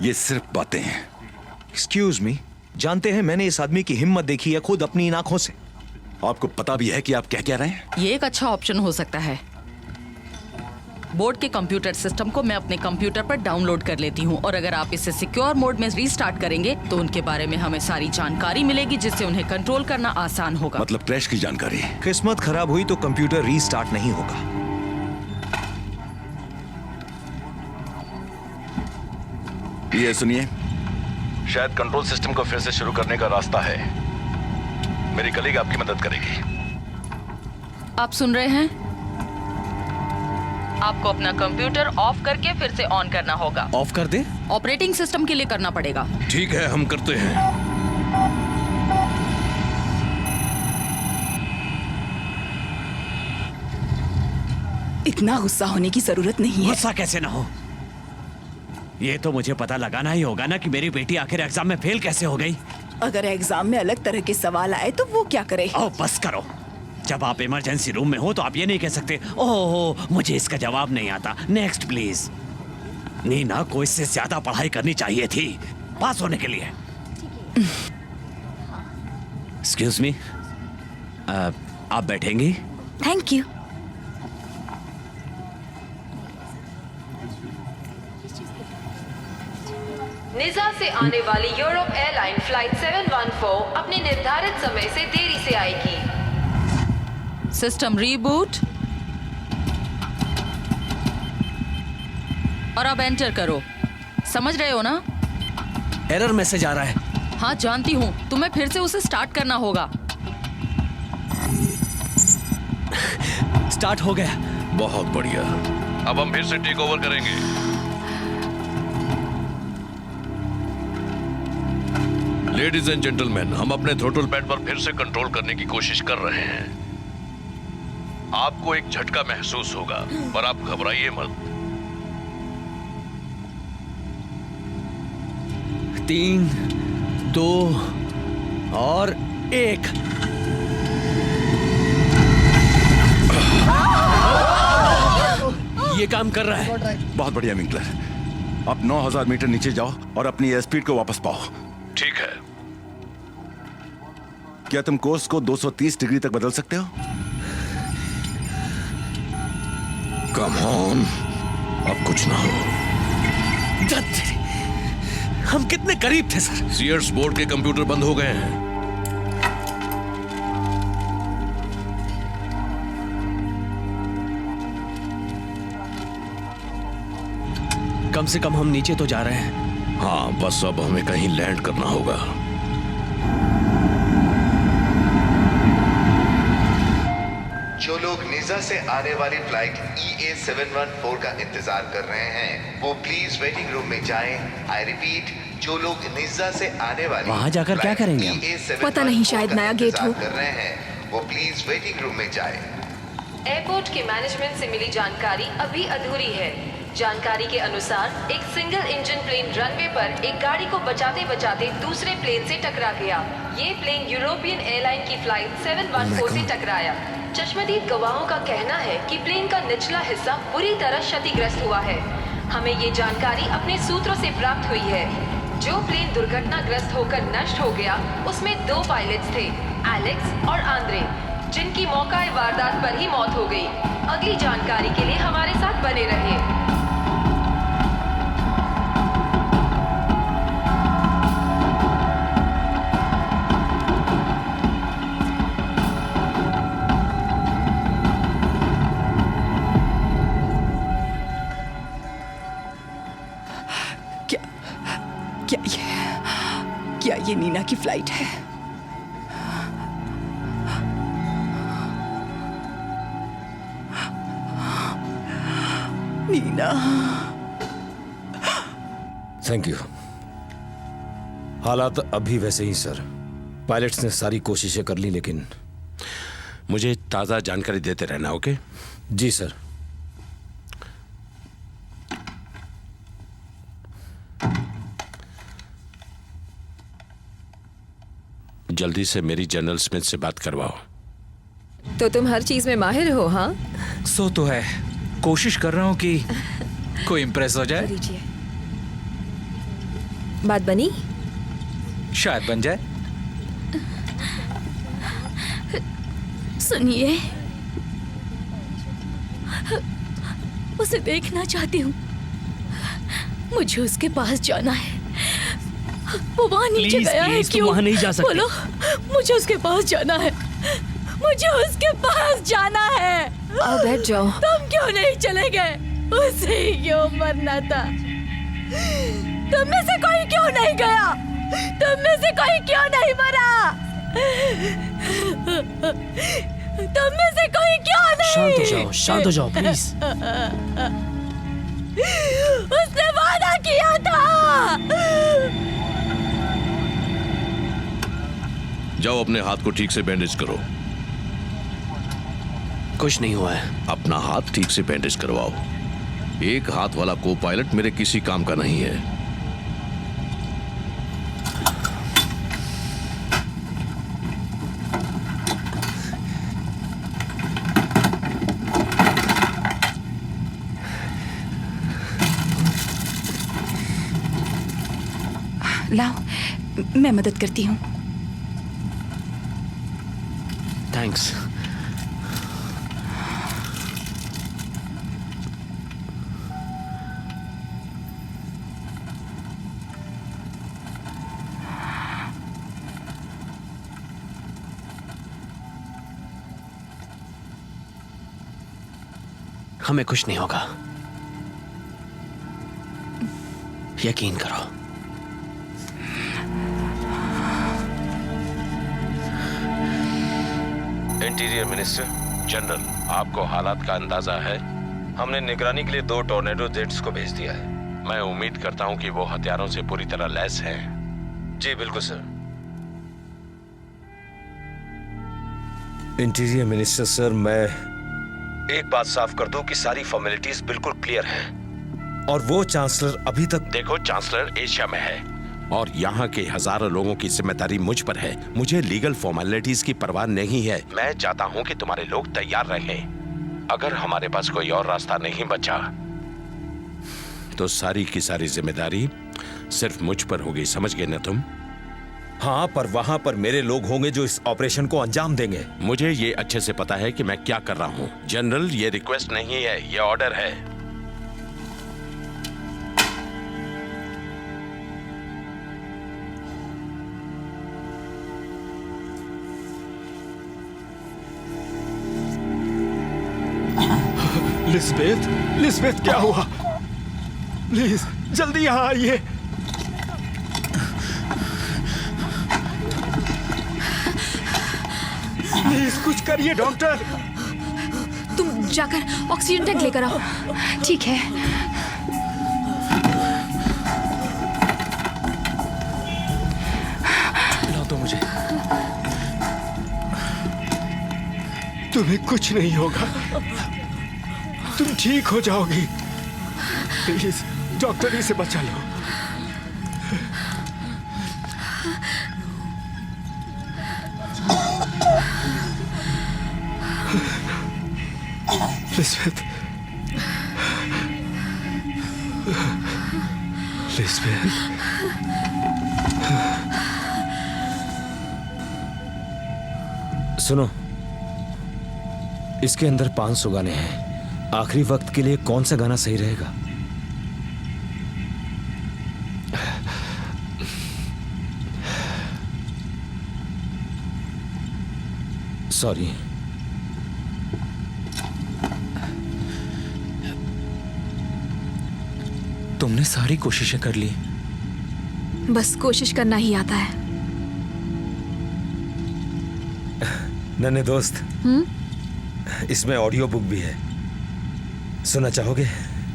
ये सिर्फ बातें हैं। एक्सक्यूज मी, जानते हैं मैंने इस आदमी की हिम्मत देखी है खुद अपनी इन आंखों से। आपको पता भी है कि आप क्या कह रहे हैं? ये एक अच्छा ऑप्शन हो सकता है। बोर्ड के कंप्यूटर सिस्टम को मैं अपने कंप्यूटर पर डाउनलोड कर लेती हूँ और अगर आप इसे सिक्योर मोड में रीस्टार्ट करेंगे तो उनके बारे में हमें सारी जानकारी मिलेगी जिससे उन्हें कंट्रोल करना आसान होगा। मतलब क्रैश की जानकारी। किस्मत खराब हुई तो कंप्यूटर रीस्टार्ट नहीं होगा। ये सुनिए, शायद कंट्रोल सिस्टम को फिर से शुरू करने का रास्ता है। मेरी कलीग आपकी मदद करेगी। आप सुन रहे हैं? आपको अपना कंप्यूटर ऑफ करके फिर से ऑन करना होगा। ऑफ कर दे? ऑपरेटिंग सिस्टम के लिए करना पड़ेगा। ठीक है, हम करते हैं। इतना गुस्सा होने की जरूरत नहीं है। गुस्सा कैसे ना हो? ये तो मुझे पता लगाना ही होगा ना कि मेरी बेटी आखिर एग्जाम में फेल कैसे हो गई। अगर एग्जाम में अलग तरह के सवाल आए तो वो क्या करे? ओ बस करो। जब आप इमरजेंसी रूम में हो तो आप ये नहीं कह सकते ओह मुझे इसका जवाब नहीं आता, नेक्स्ट प्लीज। नीना को इससे ज्यादा पढ़ाई करनी चाहिए थी पास होने के लिए। एक्सक्यूज मी, आप बैठेंगी? Thank you. निज़ा से आने वाली यूरोप एयरलाइन फ्लाइट 714 अपने निर्धारित समय से देरी से आएगी। सिस्टम रीबूट और अब एंटर करो। समझ रहे हो ना? एरर मैसेज आ रहा है। हाँ जानती हूँ, तुम्हें फिर से उसे स्टार्ट करना होगा। स्टार्ट हो गया। बहुत बढ़िया, अब हम फिर से टेक ओवर करेंगे। लेडीज एंड जेंटलमैन, हम अपने थ्रोटल पैड पर फिर से कंट्रोल करने की कोशिश कर रहे हैं। आपको एक झटका महसूस होगा पर आप घबराइए मत। 3, 2 और 1। ये काम कर रहा है। बहुत बढ़िया विंकलर, आप 9000 मीटर नीचे जाओ और अपनी एयर स्पीड को वापस पाओ। ठीक है। क्या तुम कोर्स को 230 डिग्री तक बदल सकते हो? कम ऑन, अब कुछ ना हो। हम कितने करीब थे सर। सीयर्स बोर्ड के कंप्यूटर बंद हो गए हैं। कम से कम हम नीचे तो जा रहे हैं। हाँ, बस अब हमें कहीं लैंड करना होगा। जो लोग निज़ा से आने वाली फ्लाइट EA714 का इंतजार कर रहे हैं वो प्लीज वेटिंग रूम में जाएं। आई रिपीट, जो लोग निज़ा से आने वाली वहां जाकर क्या करेंगे हम? पता नहीं, शायद नया गेट हो। कर रहे हैं वो प्लीज वेटिंग रूम में जाएं। एयरपोर्ट के मैनेजमेंट से मिली जानकारी अभी अधूरी है। जानकारी के अनुसार एक सिंगल इंजन प्लेन रनवे पर एक गाड़ी को बचाते बचाते दूसरे प्लेन से टकरा गया। ये प्लेन यूरोपियन एयरलाइन की फ्लाइट 714 से टकराया। चश्मदीद गवाहों का कहना है कि प्लेन का निचला हिस्सा बुरी तरह क्षतिग्रस्त हुआ है। हमें ये जानकारी अपने सूत्रों से प्राप्त हुई है। जो प्लेन दुर्घटनाग्रस्त होकर नष्ट हो गया उसमें 2 पायलट्स थे, एलेक्स और आंद्रे, जिनकी मौका वारदात पर ही मौत हो गई। अगली जानकारी के लिए हमारे साथ बने रहिए। क्या ये नीना की फ्लाइट है? नीना। Thank you. हालात अभी वैसे ही सर। पायलट्स ने सारी कोशिशें कर ली लेकिन मुझे ताज़ा जानकारी देते रहना, ओके? जी सर। जल्दी से मेरी जनरल स्मिथ से बात करवाओ। तो तुम हर चीज में माहिर हो? हाँ, सो तो है। कोशिश कर रहा हूँ कि कोई इम्प्रेस हो जाए। बात बनी? शायद बन जाए। सुनिए, उसे देखना चाहती हूँ। मुझे उसके पास जाना है। वो वहाँ नीचे Please, गया है please, तुम क्यों? वहाँ नहीं जा सकते। बोलो, मुझे उसके पास जाना है। मुझे उसके पास जाना है। आओ बैठ जाओ। तुम क्यों नहीं चले गए? उसे ही क्यों मरना था? तुम में से कोई क्यों नहीं गया? तुम में से कोई क्यों नहीं मरा? तुम में से कोई क्यों नहीं? शांत हो जाओ प्लीज। उसने वादा किया था। जाओ अपने हाथ को ठीक से बैंडेज करो। कुछ नहीं हुआ है। अपना हाथ ठीक से बैंडेज करवाओ। एक हाथ वाला को पायलट मेरे किसी काम का नहीं है। लाओ, मैं मदद करती हूँ। थैंक्स। हमें कुछ नहीं होगा, यकीन करो। इंटीरियर मिनिस्टर जनरल, आपको हालात का अंदाजा है? हमने निगरानी के लिए 2 टॉर्नेडो जेट्स को भेज दिया है। मैं उम्मीद करता हूं कि वो हथियारों से पूरी तरह लैस हैं। जी बिल्कुल सर। इंटीरियर मिनिस्टर सर, मैं एक बात साफ कर दूं कि सारी फॉर्मेलिटीज बिल्कुल क्लियर हैं। और वो चांसलर अभी तक। देखो, चांसलर एशिया में है और यहाँ के हजारों लोगों की जिम्मेदारी मुझ पर है। मुझे लीगल फॉर्मेलिटीज की परवाह नहीं है। मैं चाहता हूँ कि तुम्हारे लोग तैयार रहें। अगर हमारे पास कोई और रास्ता नहीं बचा तो सारी की सारी जिम्मेदारी सिर्फ मुझ पर होगी। समझ गए ना तुम? हाँ, पर वहां पर मेरे लोग होंगे जो इस ऑपरेशन को अंजाम देंगे। मुझे ये अच्छे से पता है कि मैं क्या कर रहा हूँ। जनरल, ये रिक्वेस्ट नहीं है, ये ऑर्डर है। लिस्बेथ, लिस्बेथ क्या हुआ? प्लीज जल्दी यहाँ आइए। प्लीज कुछ करिए डॉक्टर। तुम जाकर ऑक्सीजन टैंक लेकर आओ। ठीक है। लो तो मुझे। तुम्हें कुछ नहीं होगा, तुम ठीक हो जाओगी। प्लीज डॉक्टर, इसे बचा लो। लिस्बेथ, लिस्बेथ, सुनो, इसके अंदर 500 गाने हैं। आखिरी वक्त के लिए कौन सा गाना सही रहेगा? सॉरी। तुमने सारी कोशिशें कर ली। बस कोशिश करना ही आता है। नन्हे दोस्त, इसमें ऑडियो बुक भी है, सुनना चाहोगे?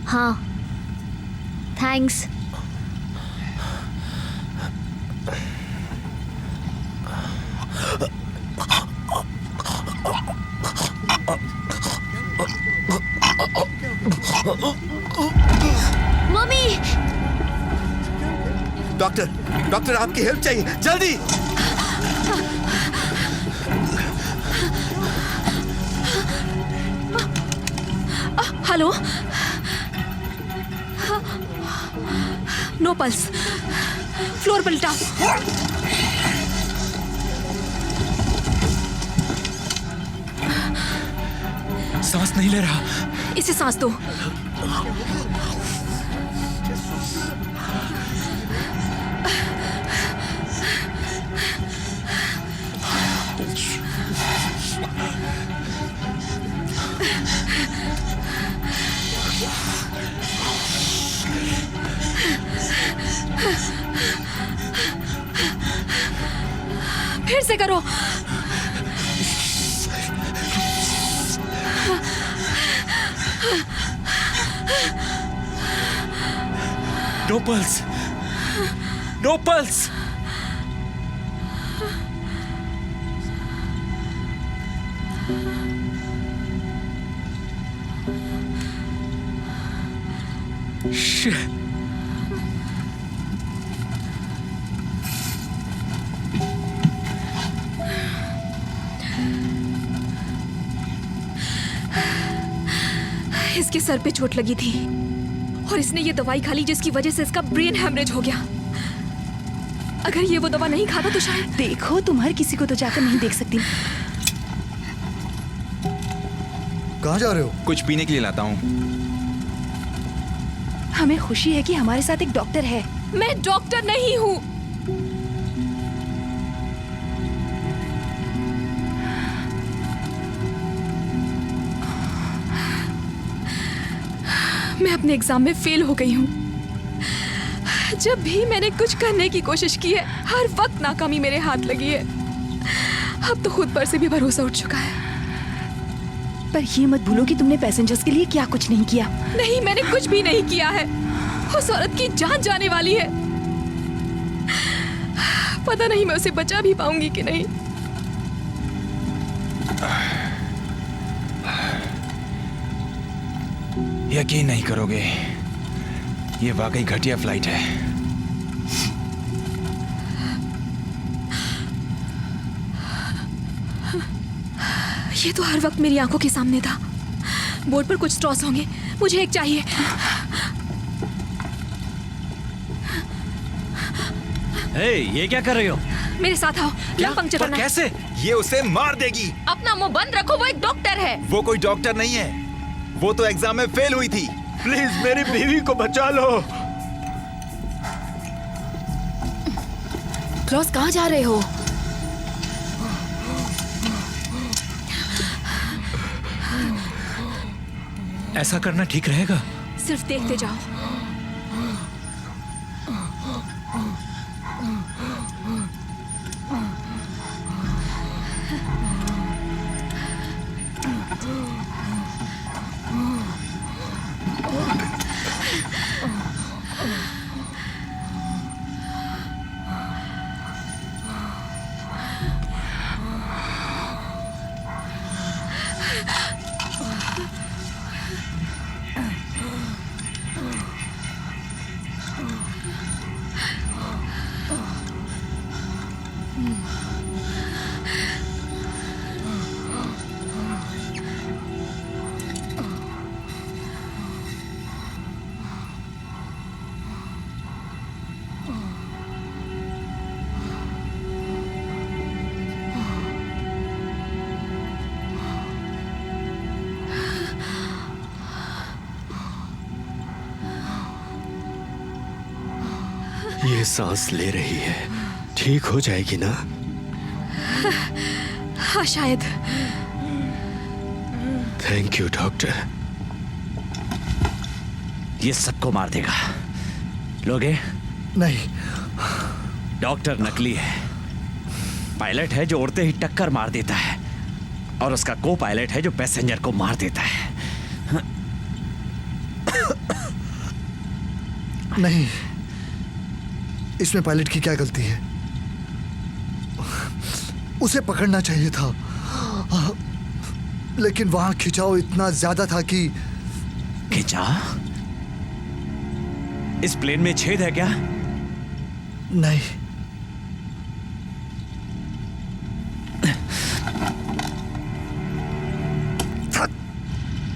हाँ, थैंक्स। मम्मी! डॉक्टर, डॉक्टर आपकी हेल्प चाहिए, जल्दी! हेलो, नो पल्स, फ्लोर पर लिटाओ। सांस नहीं ले रहा। इसे सांस दो। फिर से करो। No pulse, no pulse. Shit. इसके सर पे चोट लगी थी और इसने ये दवाई खा ली जिसकी वजह से इसका ब्रेन हैमरेज हो गया। अगर ये वो दवा नहीं खाता तो शायद। देखो, तुम हर किसी को तो जाकर नहीं देख सकती। कहाँ जा रहे हो? कुछ पीने के लिए लाता हूँ। हमें खुशी है कि हमारे साथ एक डॉक्टर है। मैं डॉक्टर नहीं हूँ। मैं अपने एग्जाम में फेल हो गई हूँ। जब भी मैंने कुछ करने की कोशिश की है, हर वक्त नाकामी मेरे हाथ लगी है। अब तो खुद पर से भी भरोसा उठ चुका है। पर ये मत भूलो कि तुमने पैसेंजर्स के लिए क्या कुछ नहीं किया। नहीं, मैंने कुछ भी नहीं किया है। उस औरत की जान जाने वाली है। पता नहीं मैं उसे बचा भी पाऊंगी कि नहीं। यकीन नहीं करोगे, ये वाकई घटिया फ्लाइट है। ये तो हर वक्त मेरी आंखों के सामने था। बोर्ड पर कुछ स्ट्रॉस होंगे, मुझे एक चाहिए। ये क्या कर रही हो? मेरे साथ आओ, लंग पंक्चर करना है। कैसे? ये उसे मार देगी। अपना मुंह बंद रखो, वो एक डॉक्टर है। वो कोई डॉक्टर नहीं है, वो तो एग्जाम में फेल हुई थी। प्लीज मेरी बीवी को बचा लो। क्लॉस, कहाँ जा रहे हो? ऐसा करना ठीक रहेगा? सिर्फ देखते जाओ। ये सांस ले रही है, ठीक हो जाएगी ना? हाँ, शायद। Thank you doctor. ये सबको मार देगा। लोगे? नहीं। डॉक्टर नकली है। पायलट है जो उड़ते ही टक्कर मार देता है, और उसका को पायलट है जो पैसेंजर को मार देता है। नहीं, इसमें पायलट की क्या गलती है? उसे पकड़ना चाहिए था, लेकिन वहां खिंचाव इतना ज्यादा था कि। खिंचा? इस प्लेन में छेद है क्या? नहीं।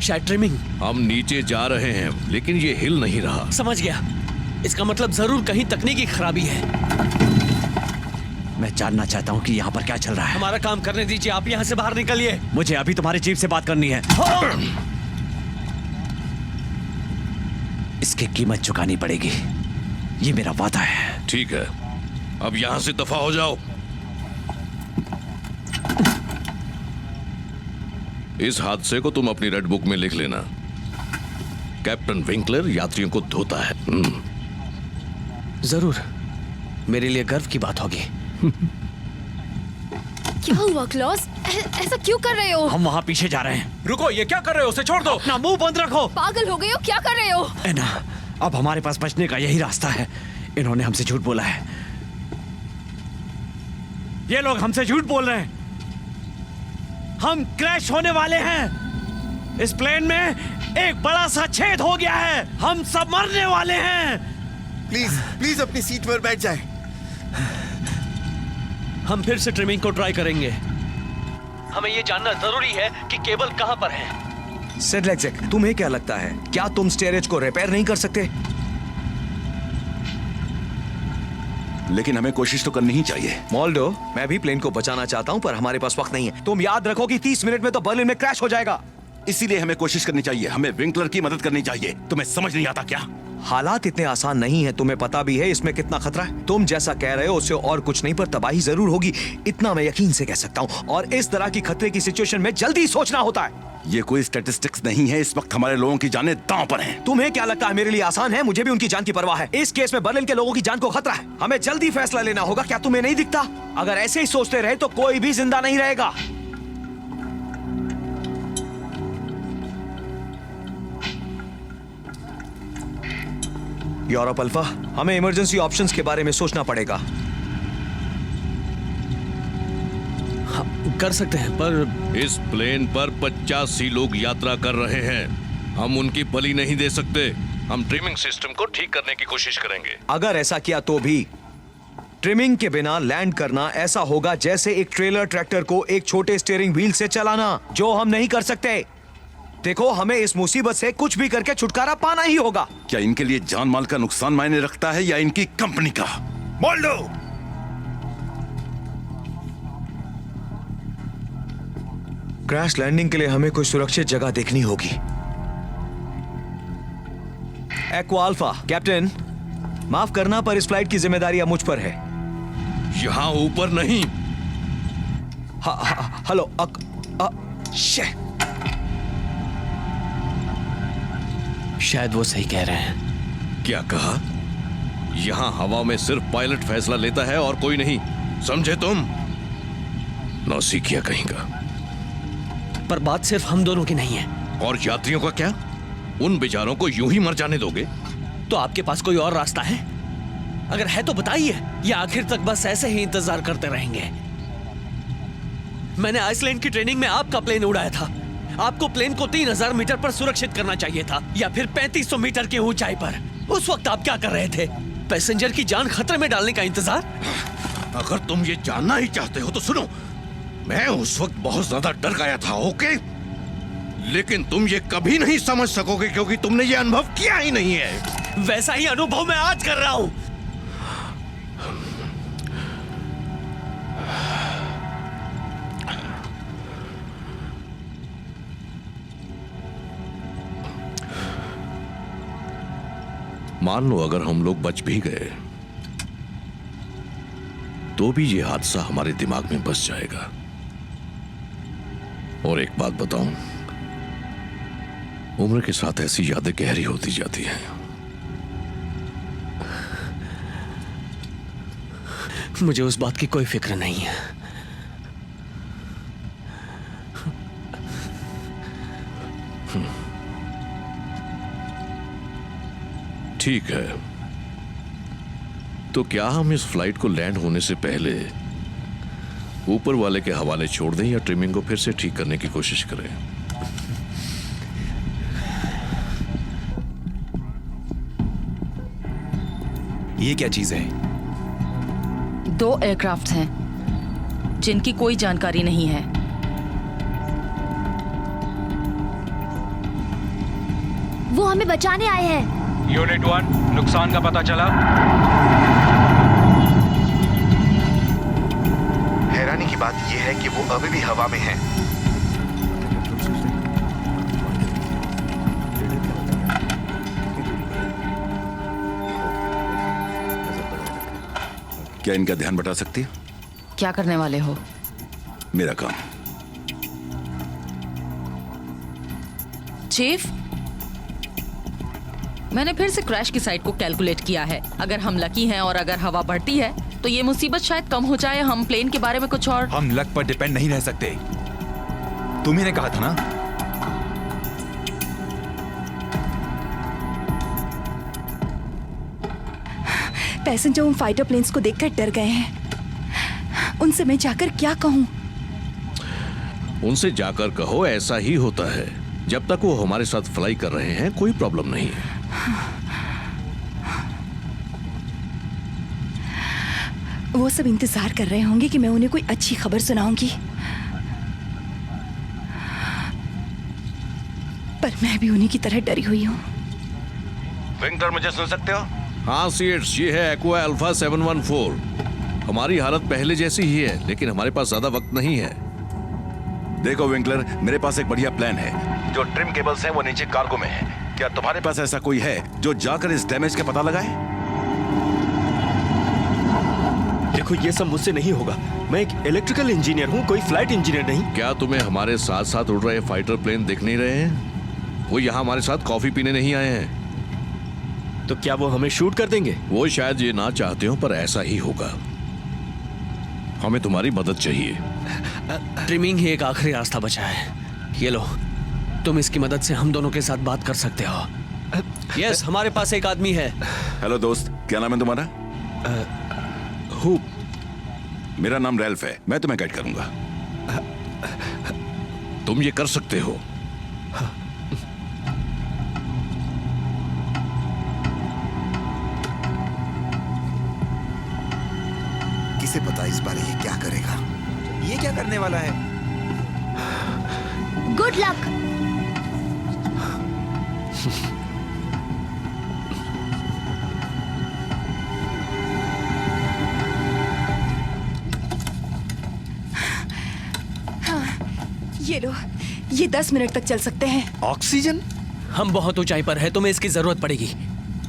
शायद ट्रिमिंग। हम नीचे जा रहे हैं, लेकिन ये हिल नहीं रहा। समझ गया, इसका मतलब जरूर कहीं तकनीकी खराबी है। मैं जानना चाहता हूँ कि यहाँ पर क्या चल रहा है। हमारा काम करने दीजिए, आप यहाँ से बाहर निकलिए। मुझे अभी तुम्हारी चीफ से बात करनी है। इसकी कीमत चुकानी पड़ेगी, ये मेरा वादा है। ठीक है, अब यहां से दफा हो जाओ। इस हादसे को तुम अपनी रेड बुक में लिख लेना। कैप्टन विंकलर यात्रियों को धोता है। जरूर, मेरे लिए गर्व की बात होगी। क्या हुआ क्लॉस? ऐसा क्यों कर रहे हो? हम वहां पीछे जा रहे हैं। रुको, ये क्या कर रहे हो? उसे छोड़ दो। अपना मुंह बंद रखो। पागल हो गए हो? क्या कर रहे हो? एना, अब हमारे पास बचने का यही रास्ता है। इन्होंने हमसे झूठ बोला है। ये लोग हमसे झूठ बोल रहे हैं। हम क्रैश होने वाले हैं। इस प्लेन में एक बड़ा सा छेद हो गया है। हम सब मरने वाले हैं। प्लीज प्लीज अपनी सीट पर बैठ जाए। हम फिर से ट्रिमिंग को ट्राई करेंगे। हमें ये जानना जरूरी है कि केबल कहां पर है। सेडलेक्जेक, तुम्हें क्या लगता है, क्या तुम स्टेयरेज को रिपेयर नहीं कर सकते? लेकिन हमें कोशिश तो करनी ही चाहिए। मॉल्डो, मैं भी प्लेन को बचाना चाहता हूं, पर हमारे पास वक्त नहीं है। तुम याद रखो कि 30 मिनट में तो बर्लिन में क्रैश हो जाएगा। इसीलिए हमें कोशिश करनी चाहिए। हमें विंकलर की मदद करनी चाहिए। तुम्हें समझ नहीं आता क्या? हालात इतने आसान नहीं है, तुम्हें पता भी है इसमें कितना खतरा है। तुम जैसा कह रहे हो उससे और कुछ नहीं, पर तबाही जरूर होगी, इतना मैं यकीन से कह सकता हूँ। और इस तरह की खतरे की सिचुएशन में जल्दी सोचना होता है। ये कोई स्टैटिस्टिक्स नहीं है। इस वक्त हमारे लोगों की जानें दांव पर हैं। तुम्हें क्या लगता है मेरे लिए आसान है? मुझे भी उनकी जान की परवाह है। इस केस में बर्लिन के लोगों की जान को खतरा है। हमें जल्दी फैसला लेना होगा। क्या तुम्हें नहीं दिखता? अगर ऐसे ही सोचते रहे तो कोई भी जिंदा नहीं रहेगा। यूरोप अल्फा, हमें इमरजेंसी ऑप्शंस के बारे में सोचना पड़ेगा। कर सकते हैं, पर इस प्लेन पर 85 लोग यात्रा कर रहे हैं। हम उनकी बलि नहीं दे सकते। हम ट्रिमिंग सिस्टम को ठीक करने की कोशिश करेंगे। अगर ऐसा किया तो भी ट्रिमिंग के बिना लैंड करना ऐसा होगा जैसे एक ट्रेलर ट्रैक्टर को एक छोटे स्टीयरिंग व्हील से चलाना, जो हम नहीं कर सकते। देखो, हमें इस मुसीबत से कुछ भी करके छुटकारा पाना ही होगा। क्या इनके लिए जान माल का नुकसान मायने रखता है या इनकी कंपनी का? मॉल्डो, क्रैश लैंडिंग के लिए हमें कोई सुरक्षित जगह देखनी होगी। एक्वा अल्फा, कैप्टन, माफ करना पर इस फ्लाइट की जिम्मेदारी अब मुझ पर है। यहां ऊपर नहीं। हेलो, शायद वो सही कह रहे हैं। क्या कहा? यहां हवा में सिर्फ पायलट फैसला लेता है और कोई नहीं, समझे तुम? नौसिखिया कहीं का। पर बात सिर्फ हम दोनों की नहीं है। और यात्रियों का क्या? उन बेचारों को यूं ही मर जाने दोगे? तो आपके पास कोई और रास्ता है? अगर है तो बताइए, या आखिर तक बस ऐसे ही इंतजार करते रहेंगे? मैंने आइसलैंड की ट्रेनिंग में आपका प्लेन उड़ाया था। आपको प्लेन को 3000 मीटर पर सुरक्षित करना चाहिए था, या फिर 3500 मीटर की ऊंचाई पर। उस वक्त आप क्या कर रहे थे? पैसेंजर की जान खतरे में डालने का इंतजार? अगर तुम ये जानना ही चाहते हो तो सुनो, मैं उस वक्त बहुत ज्यादा डर गया था, ओके? लेकिन तुम ये कभी नहीं समझ सकोगे क्योंकि तुमने ये अनुभव किया ही नहीं है। वैसा ही अनुभव मैं आज कर रहा हूं। मान लो अगर हम लोग बच भी गए तो भी ये हादसा हमारे दिमाग में बस जाएगा। और एक बात बताऊं, उम्र के साथ ऐसी यादें गहरी होती जाती हैं। मुझे उस बात की कोई फिक्र नहीं है। ठीक है, तो क्या हम इस फ्लाइट को लैंड होने से पहले ऊपर वाले के हवाले छोड़ दें या ट्रिमिंग को फिर से ठीक करने की कोशिश करें? ये क्या चीज है? 2 एयरक्राफ्ट हैं जिनकी कोई जानकारी नहीं है। वो हमें बचाने आए हैं। यूनिट 1, नुकसान का पता चला? हैरानी की बात यह है कि वो अभी भी हवा में हैं। क्या इनका ध्यान बटा सकती है? क्या करने वाले हो? मेरा काम। चीफ, मैंने फिर से क्रैश की साइड को कैलकुलेट किया है। अगर हम लकी हैं और अगर हवा बढ़ती है तो ये मुसीबत शायद कम हो जाए। हम प्लेन के बारे में कुछ और। हम लक पर डिपेंड नहीं रह सकते। तुम्ही ने कहा था ना। पैसेंजर उन फाइटर प्लेन्स को देखकर डर गए हैं। उनसे मैं जाकर क्या कहूं? उनसे जाकर कहो ऐसा ही होता है। जब तक वो हमारे साथ फ्लाई कर रहे हैं कोई प्रॉब्लम नहीं है। वो सब इंतजार कर रहे होंगे कि मैं उन्हें कोई अच्छी खबर सुनाऊंगी, पर मैं भी उन्हीं की तरह डरी हुई हूँ। विंटर, मुझे सुन सकते हो? हाँ सीएट्स, ये है एक्वा अल्फा 714। हमारी हालत पहले जैसी ही है, लेकिन हमारे पास ज्यादा वक्त नहीं है। देखो विंकलर, मेरे पास एक बढ़िया प्लान है। जो ट्रिम केबल्स हैं वो नीचे कार्गो में है। क्या तुम्हारे पास ऐसा कोई है जो जाकर इस डैमेज का पता लगाए? देखो, ये सब मुझसे नहीं होगा। मैं एक इलेक्ट्रिकल इंजीनियर हूँ, कोई फ्लाइट इंजीनियर नहीं। क्या तुम्हें हमारे साथ साथ उड़ रहे फाइटर प्लेन दिख नहीं रहे हैं? वो यहाँ हमारे साथ कॉफी पीने नहीं आए हैं। तो क्या वो हमें शूट कर देंगे? वो शायद ये ना चाहते हो, पर ऐसा ही होगा। हमें तुम्हारी मदद चाहिए। ट्रिमिंग ही एक आखिरी रास्ता बचा है। ये लो, तुम इसकी मदद से हम दोनों के साथ बात कर सकते हो। यस, हमारे पास एक आदमी है। हेलो दोस्त, क्या नाम है तुम्हारा? हुप। मेरा नाम रैल्फ है, मैं तुम्हें गाइड करूंगा। तुम ये कर सकते हो। किसे पता इस बार ये क्या करेगा? ये क्या करने वाला है? Good luck. ये लो, ये 10 मिनट तक चल सकते हैं। ऑक्सीजन? हम बहुत ऊंचाई पर है, तुम्हें इसकी जरूरत पड़ेगी।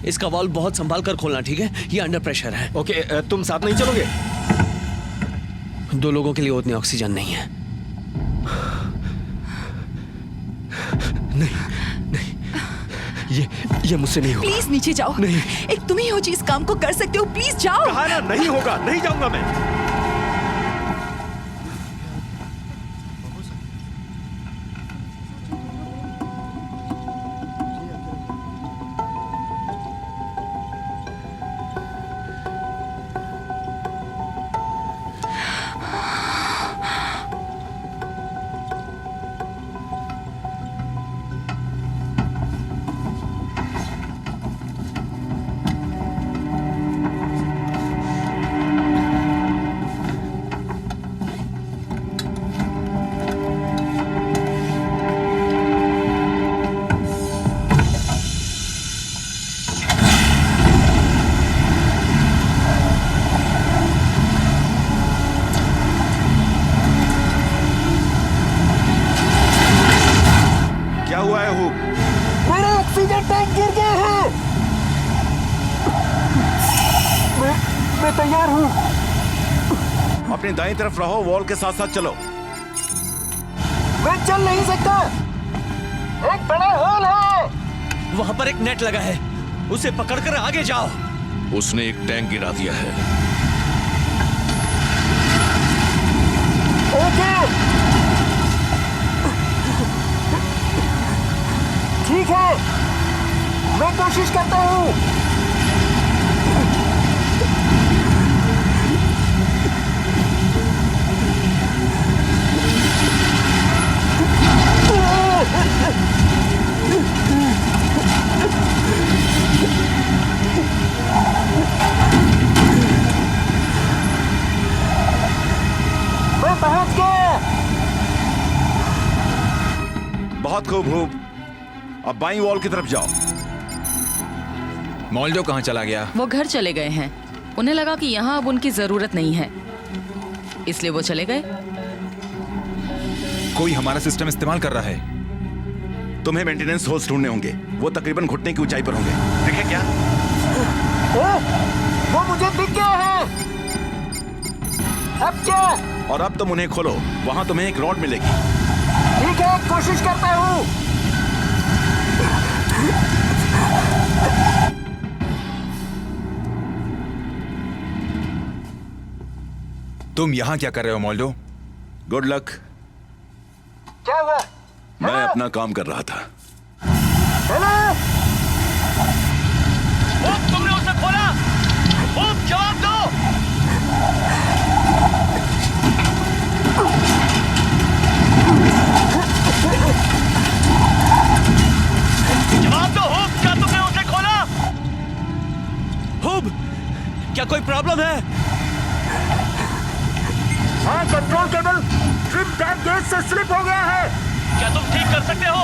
इसका वाल्व बहुत संभाल कर खोलना, ठीक है? ये अंडर प्रेशर है। ओके, तुम साथ नहीं चलोगे? 2 लोगों के लिए उतनी ऑक्सीजन नहीं है। नहीं, ये मुझसे नहीं होगा। प्लीज नीचे जाओ। नहीं, एक तुम ही हो जो इस काम को कर सकते हो। प्लीज जाओ। कहा ना, नहीं होगा, नहीं जाऊंगा मैं। मैं तैयार हूँ। अपनी दाईं तरफ रहो, वॉल के साथ साथ चलो। मैं चल नहीं सकता, एक बड़ा होल है। वहाँ पर एक नेट लगा है, उसे पकड़कर आगे जाओ। उसने एक टैंक गिरा दिया है। ओके, ठीक है, मैं कोशिश करता हूँ। मैं पहुंच गया। बहुत खूब हूब, अब बाईं वॉल की तरफ जाओ। मॉल्डो कहाँ चला गया? वो घर चले गए हैं। उन्हें लगा कि यहाँ अब उनकी जरूरत नहीं है, इसलिए वो चले गए। कोई हमारा सिस्टम इस्तेमाल कर रहा है। तुम्हें मेंटेनेंस होल्स ढूंढने होंगे, वो तकरीबन घुटने की ऊंचाई पर होंगे। ठीक है क्या? वो मुझे दिख गया है। अब क्या? और अब तुम उन्हें खोलो, वहां तुम्हें एक रॉड मिलेगी। ठीक है, कोशिश करता हूँ। तुम यहाँ क्या कर रहे हो मोल्डो? Good luck. क्या हुआ? मैं अपना काम कर रहा था। हेलो? तुमने उसे खोला? जवाब दो। जवाब दो हुब, क्या तुमने उसे खोला? हुब, क्या कोई प्रॉब्लम है? हाँ, control cable trim tap gauge से स्लिप हो गया है। क्या तुम ठीक कर सकते हो?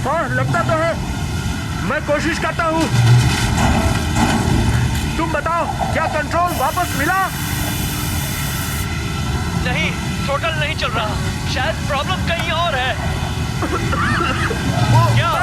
हाँ, लगता तो है। मैं कोशिश करता हूँ। तुम बताओ, क्या कंट्रोल वापस मिला? नहीं, टोटल नहीं चल रहा। शायद प्रॉब्लम कहीं और है। क्या?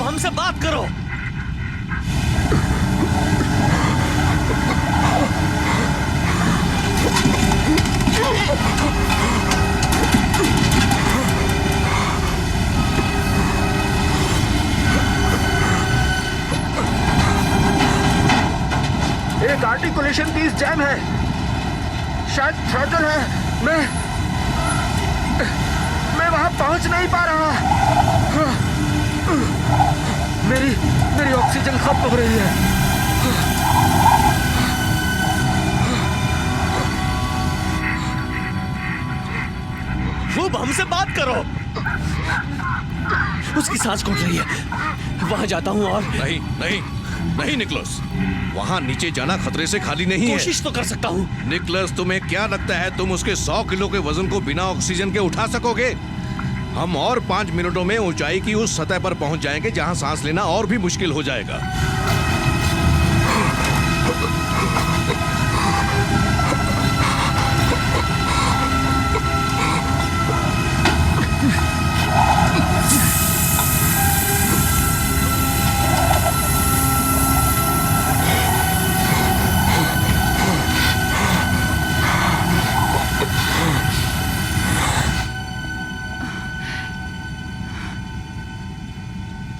हमसे बात करो। एक आर्टिकुलेशन पीस जैम है, शायद थ्रॉटल है। मैं वहां पहुंच नहीं पा रहा। मेरी ऑक्सीजन खत्म हो रही है। खूब हमसे बात करो। उसकी सांस घुट रही है। वहां जाता हूं और नहीं नहीं नहीं निकोलस, वहां नीचे जाना खतरे से खाली नहीं है। कोशिश तो कर सकता हूं। निकोलस, तुम्हें क्या लगता है तुम उसके 100 किलो के वजन को बिना ऑक्सीजन के उठा सकोगे? हम और 5 मिनटों में ऊंचाई की उस सतह पर पहुंच जाएंगे जहां सांस लेना और भी मुश्किल हो जाएगा।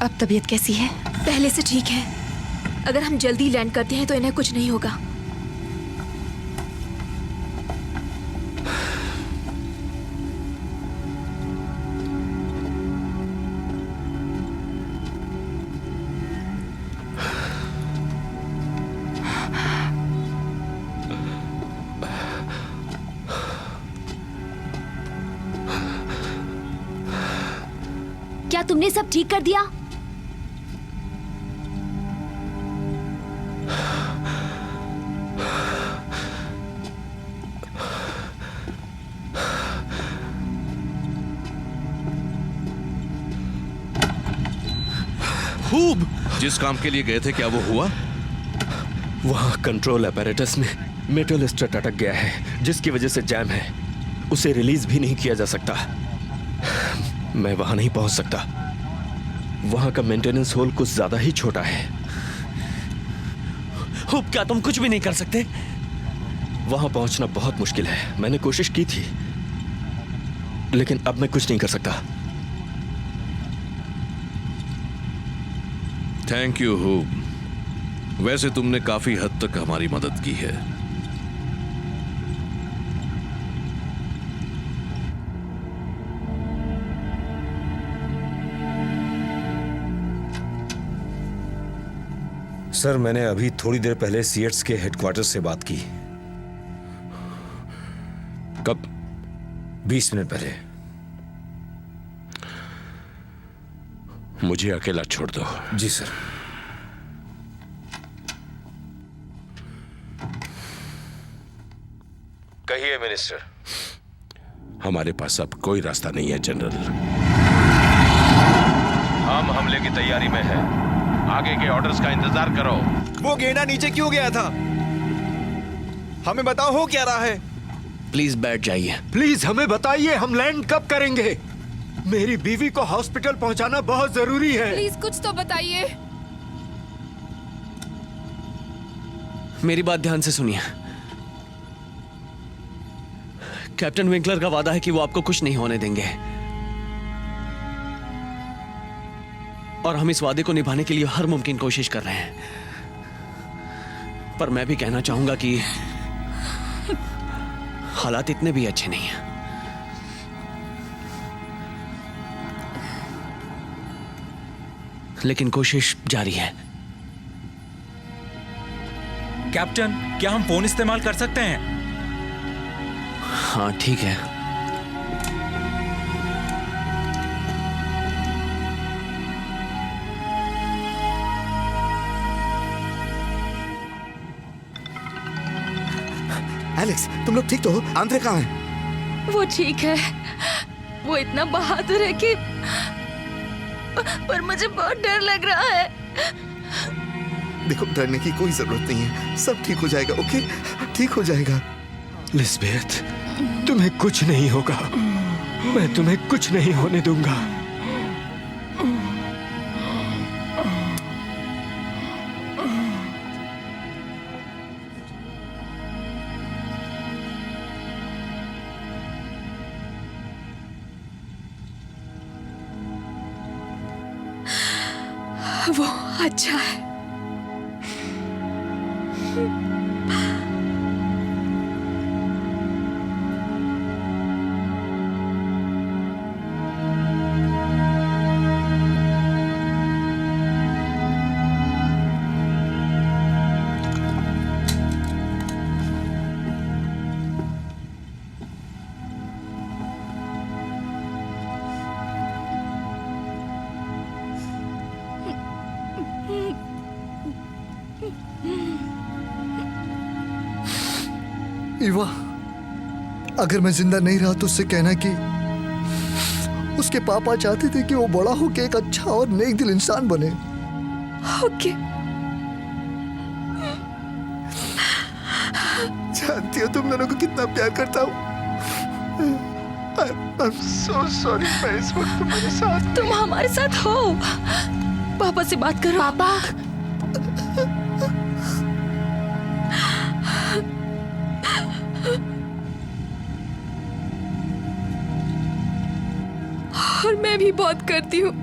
अब तबीयत कैसी है? पहले से ठीक है। अगर हम जल्दी लैंड करते हैं तो इन्हें कुछ नहीं होगा। क्या तुमने सब ठीक कर दिया? खूब। जिस काम के लिए गए थे क्या वो हुआ? वहां कंट्रोल apparatus में मेटल स्ट्रट अटक गया है, जिसकी वजह से जैम है। उसे रिलीज भी नहीं किया जा सकता। मैं वहां नहीं पहुंच सकता। वहां का मेंटेनेंस होल कुछ ज्यादा ही छोटा है। हुब, क्या तुम कुछ भी नहीं कर सकते? वहां पहुंचना बहुत मुश्किल है। मैंने कोशिश की थी, लेकिन अब मैं कुछ नहीं कर सकता। Thank you hub. वैसे तुमने काफी हद तक हमारी मदद की है। सर, मैंने अभी थोड़ी देर पहले सीएट्स के हेडक्वार्टर से बात की। कब? 20 मिनट पहले। मुझे अकेला छोड़ दो। जी सर। कहिए मिनिस्टर। हमारे पास अब कोई रास्ता नहीं है जनरल। हम हमले की तैयारी में हैं। आगे के ऑर्डर्स का इंतजार करो। वो गेंडा नीचे क्यों गया था? हमें बताओ हो क्या रहा है? प्लीज बैठ जाइए। प्लीज हमें बताइए, हम लैंड कब करेंगे? मेरी बीवी को हॉस्पिटल पहुंचाना बहुत जरूरी है। प्लीज कुछ तो बताइए। मेरी बात ध्यान से सुनिए। कैप्टन विंकलर का वादा है कि वो आपको कुछ नहीं होने देंगे, और हम इस वादे को निभाने के लिए हर मुमकिन कोशिश कर रहे हैं। पर मैं भी कहना चाहूंगा कि हालात इतने भी अच्छे नहीं हैं। लेकिन कोशिश जारी है। कैप्टन, क्या हम फोन इस्तेमाल कर सकते हैं? हाँ ठीक है। एलेक्स, तुम लोग ठीक तो हो? आंद्रे कहाँ है? वो ठीक है। वो इतना बहादुर है कि पर मुझे बहुत डर लग रहा है। देखो, डरने की कोई जरूरत नहीं है। सब ठीक हो जाएगा। ओके, ठीक हो जाएगा। लिस्बेथ, तुम्हें कुछ नहीं होगा। मैं तुम्हें कुछ नहीं होने दूंगा। वो अच्छा है। ईवा, अगर मैं जिंदा नहीं रहा तो उससे कहना कि उसके पापा चाहते थे कि वो बड़ा होकर एक अच्छा और नेक दिल इंसान बने। ओके। जानती हो तुम दोनों को कितना प्यार करता हूँ। I'm so sorry, मैं इस वक्त तुम्हारे साथ। तुम हमारे साथ हो। पापा से बात करो। पापा। और मैं भी बहुत करती हूँ।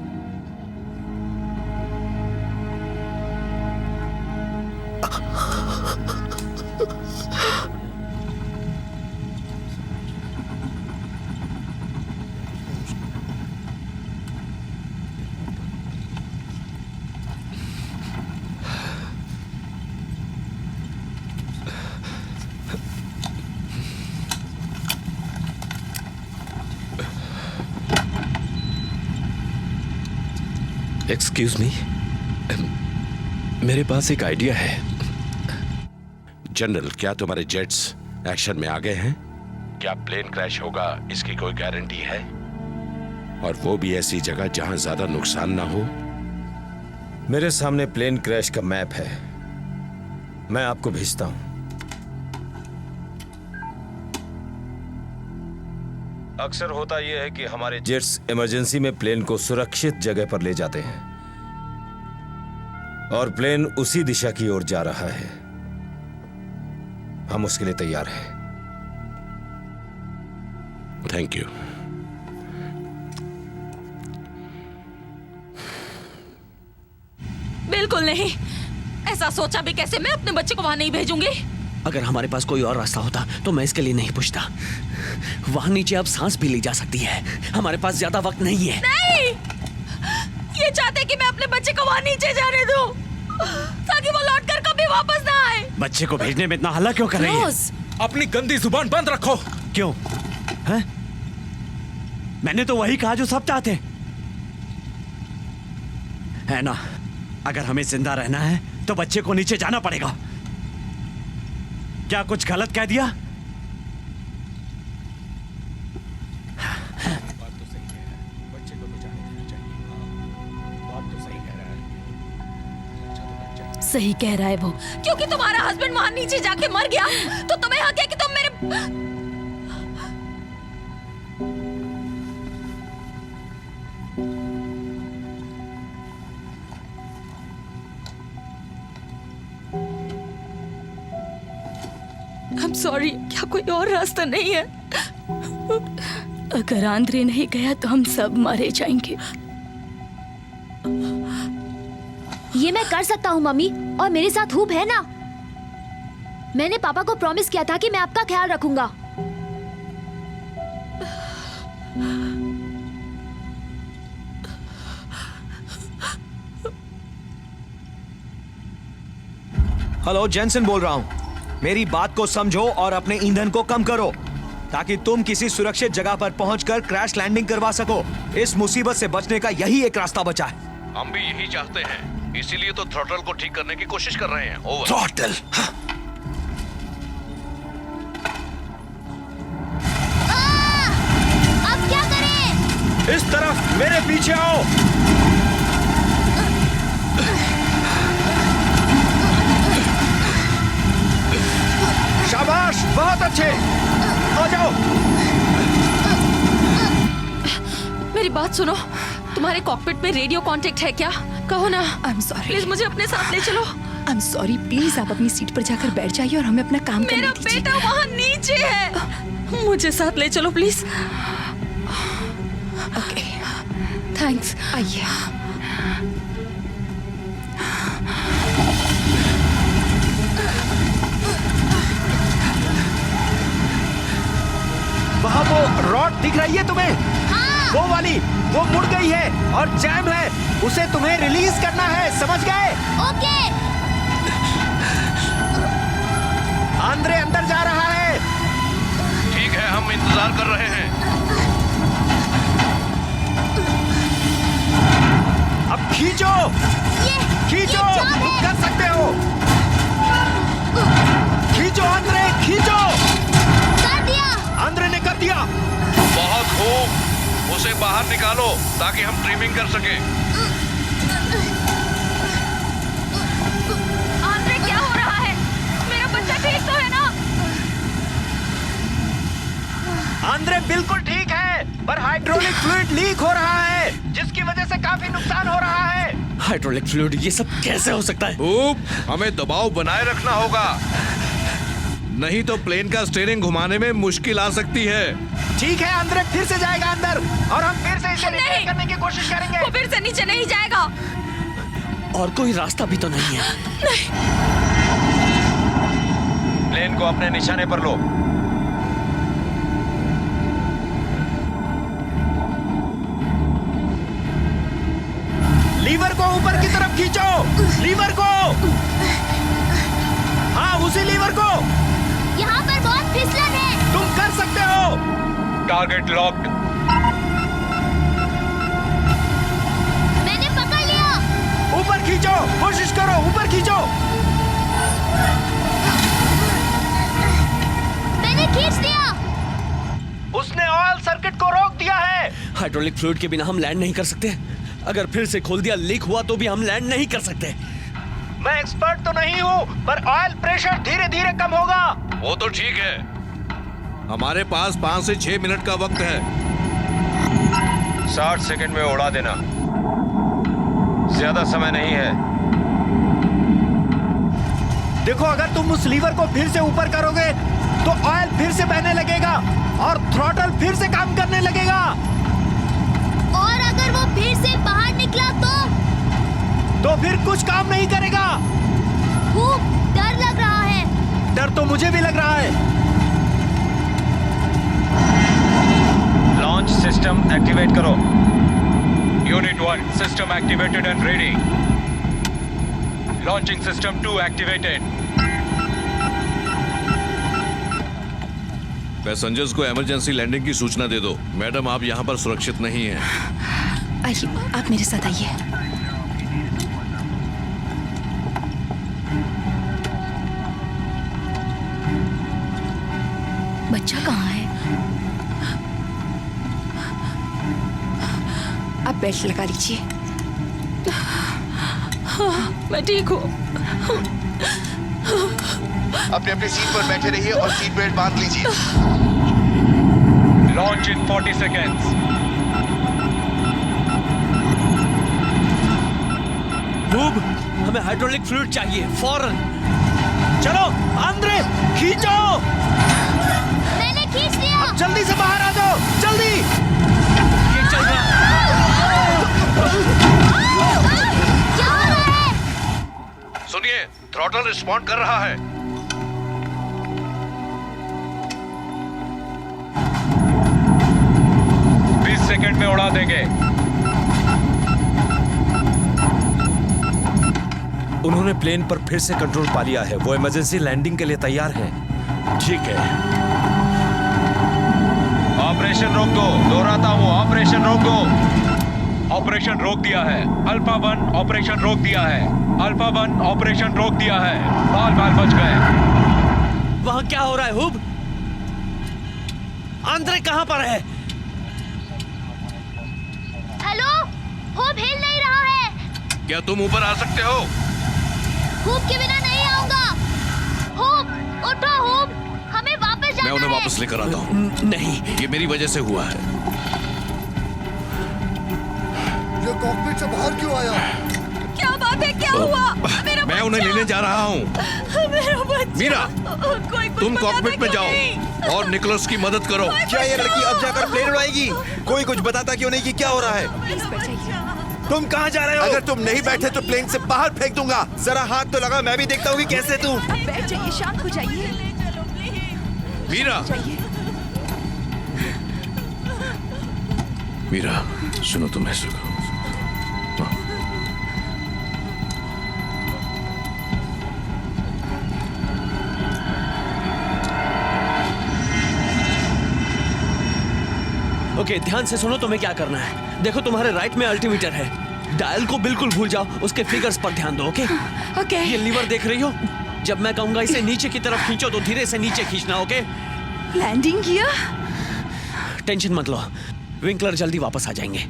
एक्सक्यूज मी, मेरे पास एक आइडिया है। जनरल, क्या तुम्हारे जेट्स एक्शन में आ गए हैं? क्या प्लेन क्रैश होगा इसकी कोई गारंटी है? और वो भी ऐसी जगह जहां ज्यादा नुकसान ना हो। मेरे सामने प्लेन क्रैश का मैप है, मैं आपको भेजता हूं। अक्सर होता यह है कि हमारे जेट्स इमरजेंसी में प्लेन को सुरक्षित जगह पर ले जाते हैं और प्लेन उसी दिशा की ओर जा रहा है। हम उसके लिए तैयार हैं। Thank you. बिल्कुल नहीं। ऐसा सोचा भी कैसे? मैं अपने बच्चे को वहां नहीं भेजूंगी। अगर हमारे पास कोई और रास्ता होता तो मैं इसके लिए नहीं पूछता। वहां नीचे अब सांस भी ली जा सकती है। हमारे पास ज्यादा वक्त नहीं है। नहीं, ये चाहते कि मैं अपने बच्चे को वहां नीचे जाने दूं ताकि वो लौटकर कभी वापस ना आए। बच्चे को भेजने में इतना हल्ला क्यों कर रही है? अपनी गंदी जुबान बंद रखो। क्यों है? मैंने तो वही कहा जो सब चाहते। है ना? अगर हमें जिंदा रहना है तो बच्चे को नीचे जाना पड़ेगा। क्या कुछ गलत कह दिया? सही कह रहा है वो, क्योंकि तुम्हारा हस्बैंड वहां नीचे जाके मर गया तो तुम्हें हक है कि तुम मेरे। I'm sorry, क्या कोई और रास्ता नहीं है? अगर आंद्रे नहीं गया तो हम सब मारे जाएंगे। ये मैं कर सकता हूँ मम्मी, और मेरे साथ हुप है ना। मैंने पापा को प्रॉमिस किया था कि मैं आपका ख्याल रखूंगा। हेलो, जेंसन बोल रहा हूं। मेरी बात को समझो और अपने ईंधन को कम करो ताकि तुम किसी सुरक्षित जगह पर पहुंचकर क्रैश लैंडिंग करवा सको। इस मुसीबत से बचने का यही एक रास्ता बचा है। हम भी यही चाहते हैं, इसीलिए तो थ्रॉटल को ठीक करने की कोशिश कर रहे हैं। ओवर। थ्रॉटल? अब क्या करें? इस तरफ मेरे पीछे आओ। शाबाश, बहुत अच्छे। आ जाओ। मेरी बात सुनो, तुम्हारे कॉकपिट में रेडियो कांटेक्ट है क्या? कहो ना। I'm sorry. प्लीज मुझे अपने साथ ले चलो। I'm sorry, प्लीज आप अपनी सीट पर जाकर बैठ जाइए और हमें अपना काम करने मेरा दीजिए। बेटा वहाँ नीचे है, मुझे साथ ले चलो प्लीज। Okay, thanks. आइए। वहाँ वो रॉड दिख रही है तुम्हें? हाँ। वो वाली, वो मुड़ गई है और जैम है। उसे तुम्हें रिलीज करना है, समझ गए? ओके। आंद्रे अंदर जा रहा है। ठीक है, हम इंतजार कर रहे हैं। अब खींचो, खींचो, तुम कर सकते हो। खींचो आंद्रे, खींचो। कर दिया। आंद्रे ने कर दिया। बहुत खूब, उसे बाहर निकालो ताकि हम ट्रिमिंग कर सकें। आंद्रे, क्या हो रहा है? मेरा बच्चा ठीक तो है ना? आंद्रे बिल्कुल ठीक है, पर हाइड्रोलिक फ्लूइड लीक हो रहा है, जिसकी वजह से काफी नुकसान हो रहा है। हाइड्रोलिक फ्लूइड, ये सब कैसे हो सकता है? हमें दबाव बनाए रखना होगा, नहीं तो प्लेन का स्टीयरिंग घुमाने में मुश्किल आ सकती है। ठीक है, आंद्रे फिर से जाएगा अंदर और हम फिर से इसे नीचे करने की कोशिश करेंगे। वो फिर से नीचे नहीं जाएगा। और कोई रास्ता भी तो नहीं है। नहीं। प्लेन को अपने निशाने पर लो। लीवर को ऊपर की तरफ खींचो, लीवर को। हाँ, उसी लीवर को। यहाँ पर बहुत फिसलन है। तुम कर सकते हो। Target locked. मैंने पकड़ लिया। ऊपर खींचो, कोशिश करो, ऊपर खींचो। मैंने खींच दिया। उसने ऑयल सर्किट को रोक दिया है। हाइड्रोलिक फ्लूइड के बिना हम लैंड नहीं कर सकते। अगर फिर से खोल दिया, लीक हुआ तो भी हम लैंड नहीं कर सकते। मैं एक्सपर्ट तो नहीं हूँ, पर ऑयल प्रेशर धीरे धीरे कम होगा। वो तो ठीक है, हमारे पास 5 से 6 मिनट का वक्त है। 60 सेकंड में उड़ा देना, ज्यादा समय नहीं है। देखो, अगर तुम उस लीवर को फिर से ऊपर करोगे तो ऑयल फिर से बहने लगेगा और थ्रॉटल फिर से काम करने लगेगा। और अगर वो फिर से बाहर निकला तो फिर कुछ काम नहीं करेगा। खूब डर लग रहा है। डर तो मुझे भी लग रहा है। लॉन्च सिस्टम एक्टिवेट करो। Unit 1 system activated and ready. Launching system 2 activated. Passengers को इमरजेंसी लैंडिंग की सूचना दे दो। मैडम, आप यहाँ पर सुरक्षित नहीं हैं। आइए, आप मेरे साथ आइए। बच्चा कहाँ है? अब बेल्ट लगा लीजिए। मैं ठीक हूँ। अपने अपनी सीट पर बैठे रहिए और सीट बेल्ट बांध लीजिए। Launch in 40 seconds. बूब, हमें हाइड्रोलिक फ्लूइड चाहिए फौरन। चलो आंद्रे, खींचो। मैंने खींच लिया। अब जल्दी से बाहर आ जाओ, जल्दी। ये चल रहा है। क्या हो रहा है? सुनिए, थ्रॉटल रिस्पॉन्ड कर रहा है। सेकंड में उड़ा देंगे। उन्होंने प्लेन पर फिर से कंट्रोल पा लिया है। वो इमरजेंसी लैंडिंग के लिए तैयार हैं। ठीक है। ऑपरेशन रोक दो। दोहराता हूँ, ऑपरेशन रोक दो। ऑपरेशन रोक दिया है। अल्फा 1 ऑपरेशन रोक दिया है। अल्फा 1 ऑपरेशन रोक दिया है। बाल बाल बच गए। वहां क्या हो रहा है हुब? आंद्रे कहां पर है? हेलो, होप हिल नहीं रहा है। क्या तुम ऊपर आ सकते हो? होप के बिना नहीं आऊंगा। होप, उठो होप, हमें वापस जाना है। मैं उन्हें वापस लेकर आता हूँ। नहीं, ये मेरी वजह से हुआ है। ये कॉकपिट से बाहर क्यों आया? क्या बात है? क्या हुआ? मैं उन्हें लेने जा रहा हूँ। मेरा बच्चा। मीरा, कोई कुछ तुम बताता कॉकपिट में क्यों जाओ नहीं? और निकोलस की मदद करो। क्या ये लड़की अब जाकर प्लेन उड़ाएगी? कोई कुछ बताता क्यों नहीं कि क्या हो रहा है? तुम कहाँ जा रहे हो? अगर तुम नहीं बैठे तो प्लेन से बाहर फेंक दूंगा। जरा हाथ तो लगा, मैं भी देखता हूँ कि कैसे तू। अब बैठ जाइए, शांत हो जाइए। मीरा, मीरा, सुनो, तुम ऐसे करो। ओके, ध्यान से सुनो, तुम्हें क्या करना है। देखो तुम्हारे राइट में अल्टीमीटर है। डायल को बिल्कुल भूल जाओ, उसके फिगर्स पर ध्यान दो। Okay okay. ये लीवर देख रही हो? जब मैं कहूंगा इसे नीचे की तरफ खींचो तो धीरे से नीचे खींचना। ओके? लैंडिंग किया? टेंशन मत लो, विंकलर जल्दी वापस आ जाएंगे।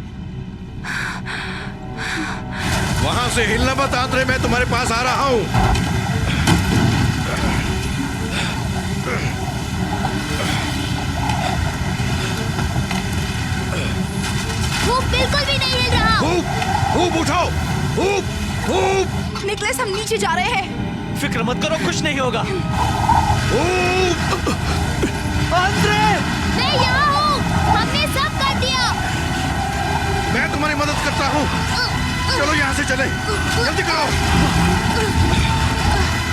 वहां से हिलना मत आंद्रे, मैं तुम्हारे पास आ रहा हूँ। होप बिल्कुल भी नहीं हिल रहा। हुप उठाओ, हुप। निकलेस, हम नीचे जा रहे हैं। फिक्र मत करो, कुछ नहीं होगा। आंद्रे! मैं यहाँ हूँ, हमने सब कर दिया। मैं तुम्हारी मदद करता हूँ। चलो यहाँ से चले, जल्दी करो।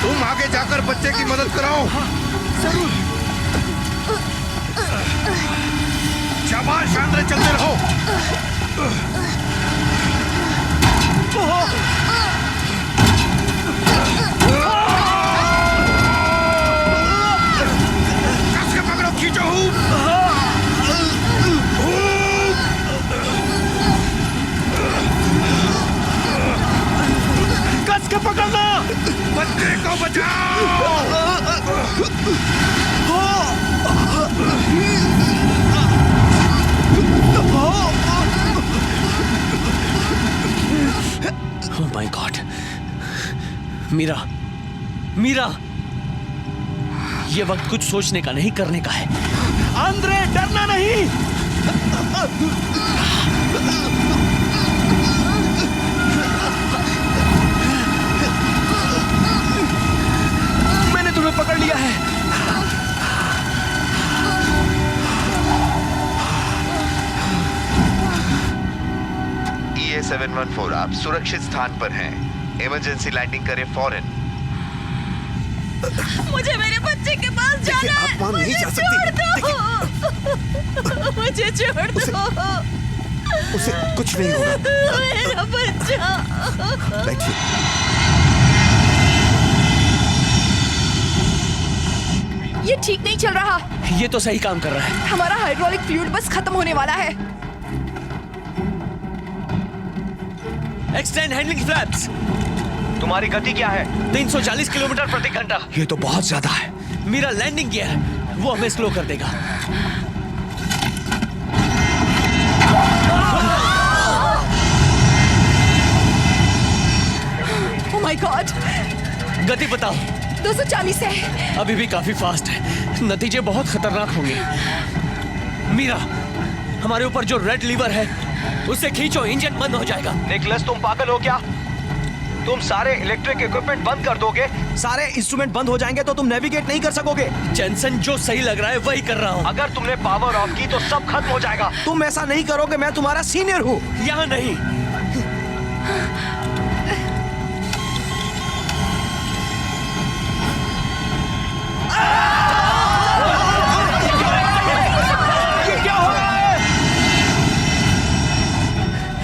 तुम आगे जाकर बच्चे की मदद कराओ। जरूर। शाबाश आंद्रे, चलते रहो। कस के पकड़ो, खींचो। कस के पकड़ना। बच्चे को बचाओ। Oh my God! Meera, Meera, ये वक्त कुछ सोचने का नहीं, करने का है। आंद्रे, डरना नहीं। मैंने तुम्हें पकड़ लिया है। EA714, आप सुरक्षित स्थान पर हैं। इमरजेंसी लैंडिंग करें फौरन। मुझे मेरे बच्चे के पास जाना है। आप वहाँ नहीं जा सकती। मुझे छोड़ दो। उसे कुछ नहीं होगा। मेरा बच्चा। बैठिए। ये ठीक नहीं चल रहा। ये तो सही काम कर रहा है। हमारा हाइड्रोलिक फ्लूइड बस खत्म होने वाला है। Extend handling flaps. तुम्हारी गति क्या है? 340 किलोमीटर प्रति घंटा। ये तो बहुत ज्यादा है। मीरा, लैंडिंग किया है। वो हमें स्लो कर देगा। ओह माय गॉड, गति बताओ। 240 है। अभी भी काफी फास्ट है, नतीजे बहुत खतरनाक होंगे। मीरा, हमारे ऊपर जो रेड लीवर है उसे खींचो, इंजन बंद हो जाएगा। निकलस, तुम पागल हो क्या? तुम सारे इलेक्ट्रिक इक्विपमेंट बंद कर दोगे, सारे इंस्ट्रूमेंट बंद हो जाएंगे तो तुम नेविगेट नहीं कर सकोगे। जेनसन, जो सही लग रहा है वही कर रहा हूँ। अगर तुमने पावर ऑफ की तो सब खत्म हो जाएगा। तुम ऐसा नहीं करोगे, मैं तुम्हारा सीनियर हूँ। यहाँ नहीं।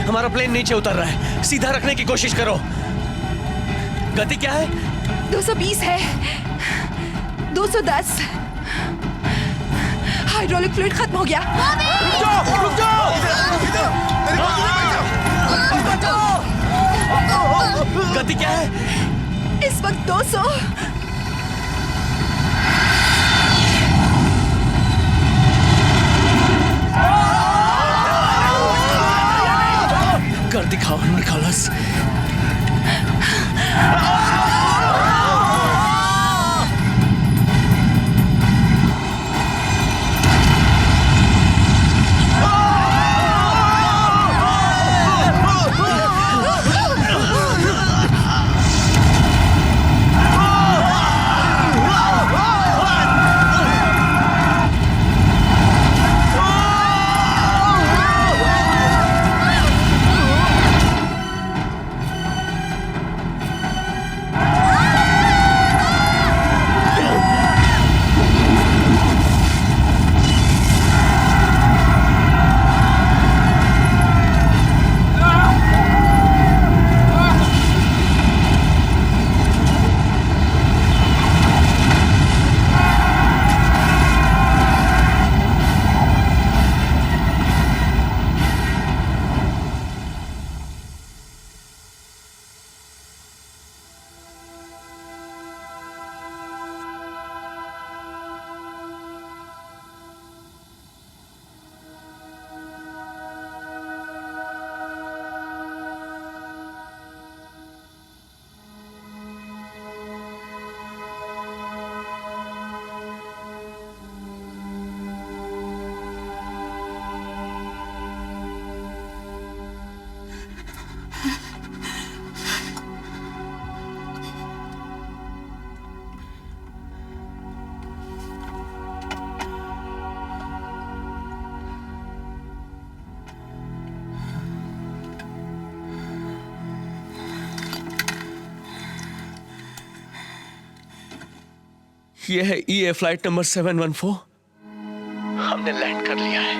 हमारा प्लेन नीचे उतर रहा है, सीधा रखने की कोशिश करो। गति क्या है? 220 है। 210। हाइड्रोलिक फ्लूइड खत्म हो गया। रुक जाओ। गति क्या है? इस वक्त 200। कर दिखाओ निकोलस। ये है EA फ्लाइट नंबर 714। हमने लैंड कर लिया है।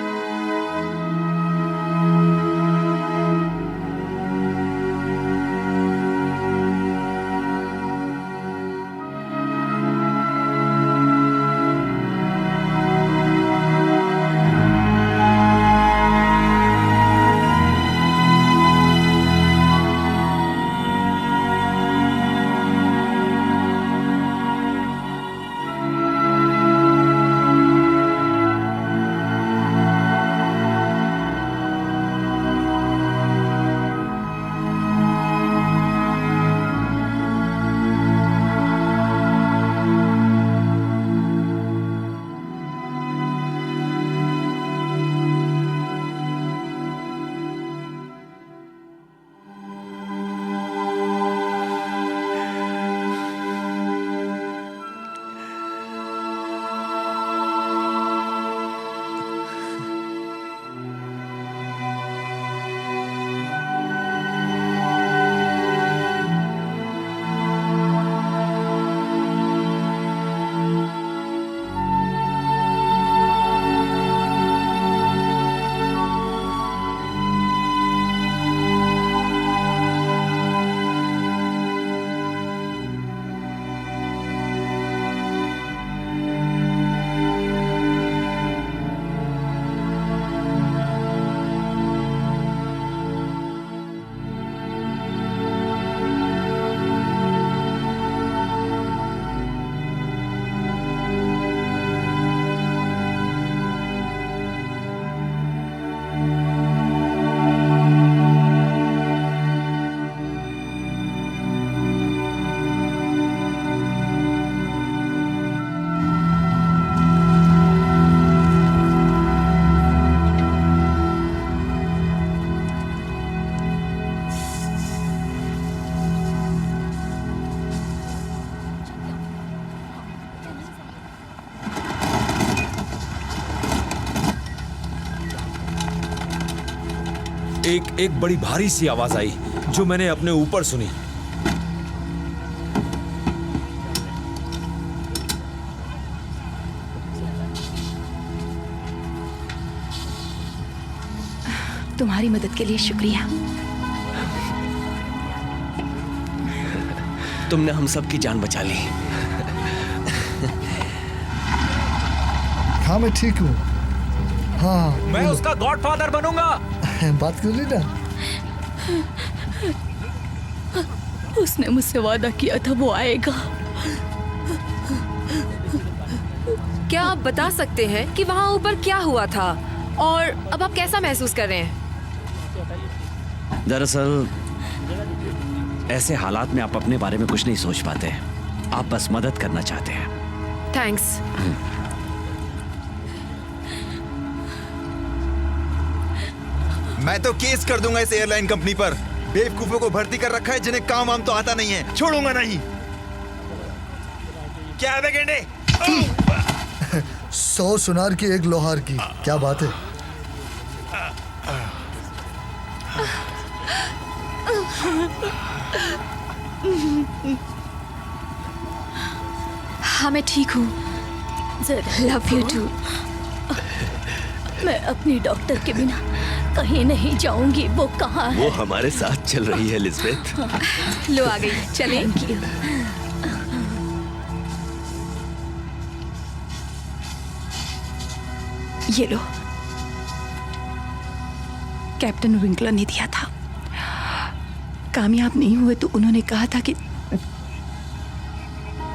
एक बड़ी भारी सी आवाज आई जो मैंने अपने ऊपर सुनी। तुम्हारी मदद के लिए शुक्रिया। तुमने हम सब की जान बचा ली। हाँ मैं ठीक हूँ। हाँ मैं उसका गॉडफादर बनूंगा। बात कर ली ना। उसने मुझसे वादा किया था वो आएगा। क्या आप बता सकते हैं कि वहाँ ऊपर क्या हुआ था और अब आप कैसा महसूस कर रहे हैं? दरअसल ऐसे हालात में आप अपने बारे में कुछ नहीं सोच पाते। आप बस मदद करना चाहते हैं। थैंक्स। मैं तो केस कर दूंगा इस एयरलाइन कंपनी पर। बेवकूफों को भर्ती कर रखा है जिन्हें काम वाम तो आता नहीं है। छोड़ूंगा नहीं। क्या है गेंडे? 100 सुनार की एक लोहार की, क्या बात है। हाँ मैं ठीक हूँ। Love you too. मैं अपनी डॉक्टर के बिना कहीं नहीं जाऊंगी। वो कहाँ है? वो हमारे साथ चल रही है लिस्बेथ। लो आ गई, चलें। ये लो, कैप्टन विंकलर ने दिया था। कामयाब नहीं हुए तो उन्होंने कहा था कि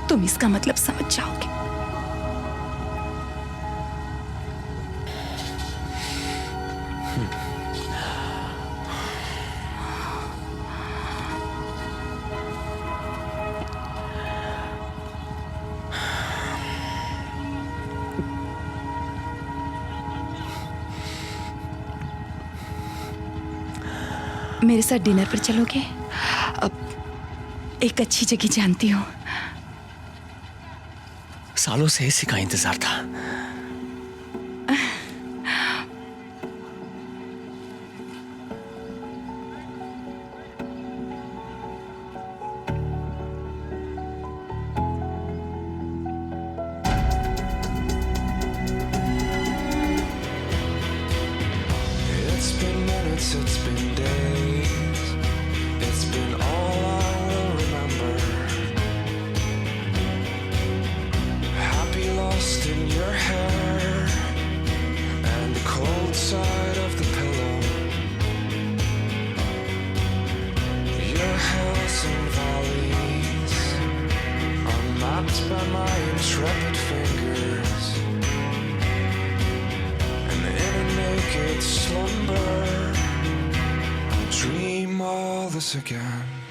तुम इसका मतलब समझ जाओगे। मेरे साथ डिनर पर चलोगे? अब एक अच्छी जगह जानती हूँ। सालों से इसी का इंतजार था। It's been minutes, it's been days, it's been all I will remember. Happy lost in your hair and the cold side of the pillow. Your hills and valleys are mapped by my intrepid fingers. And in a naked slumber, I'll dream all this again.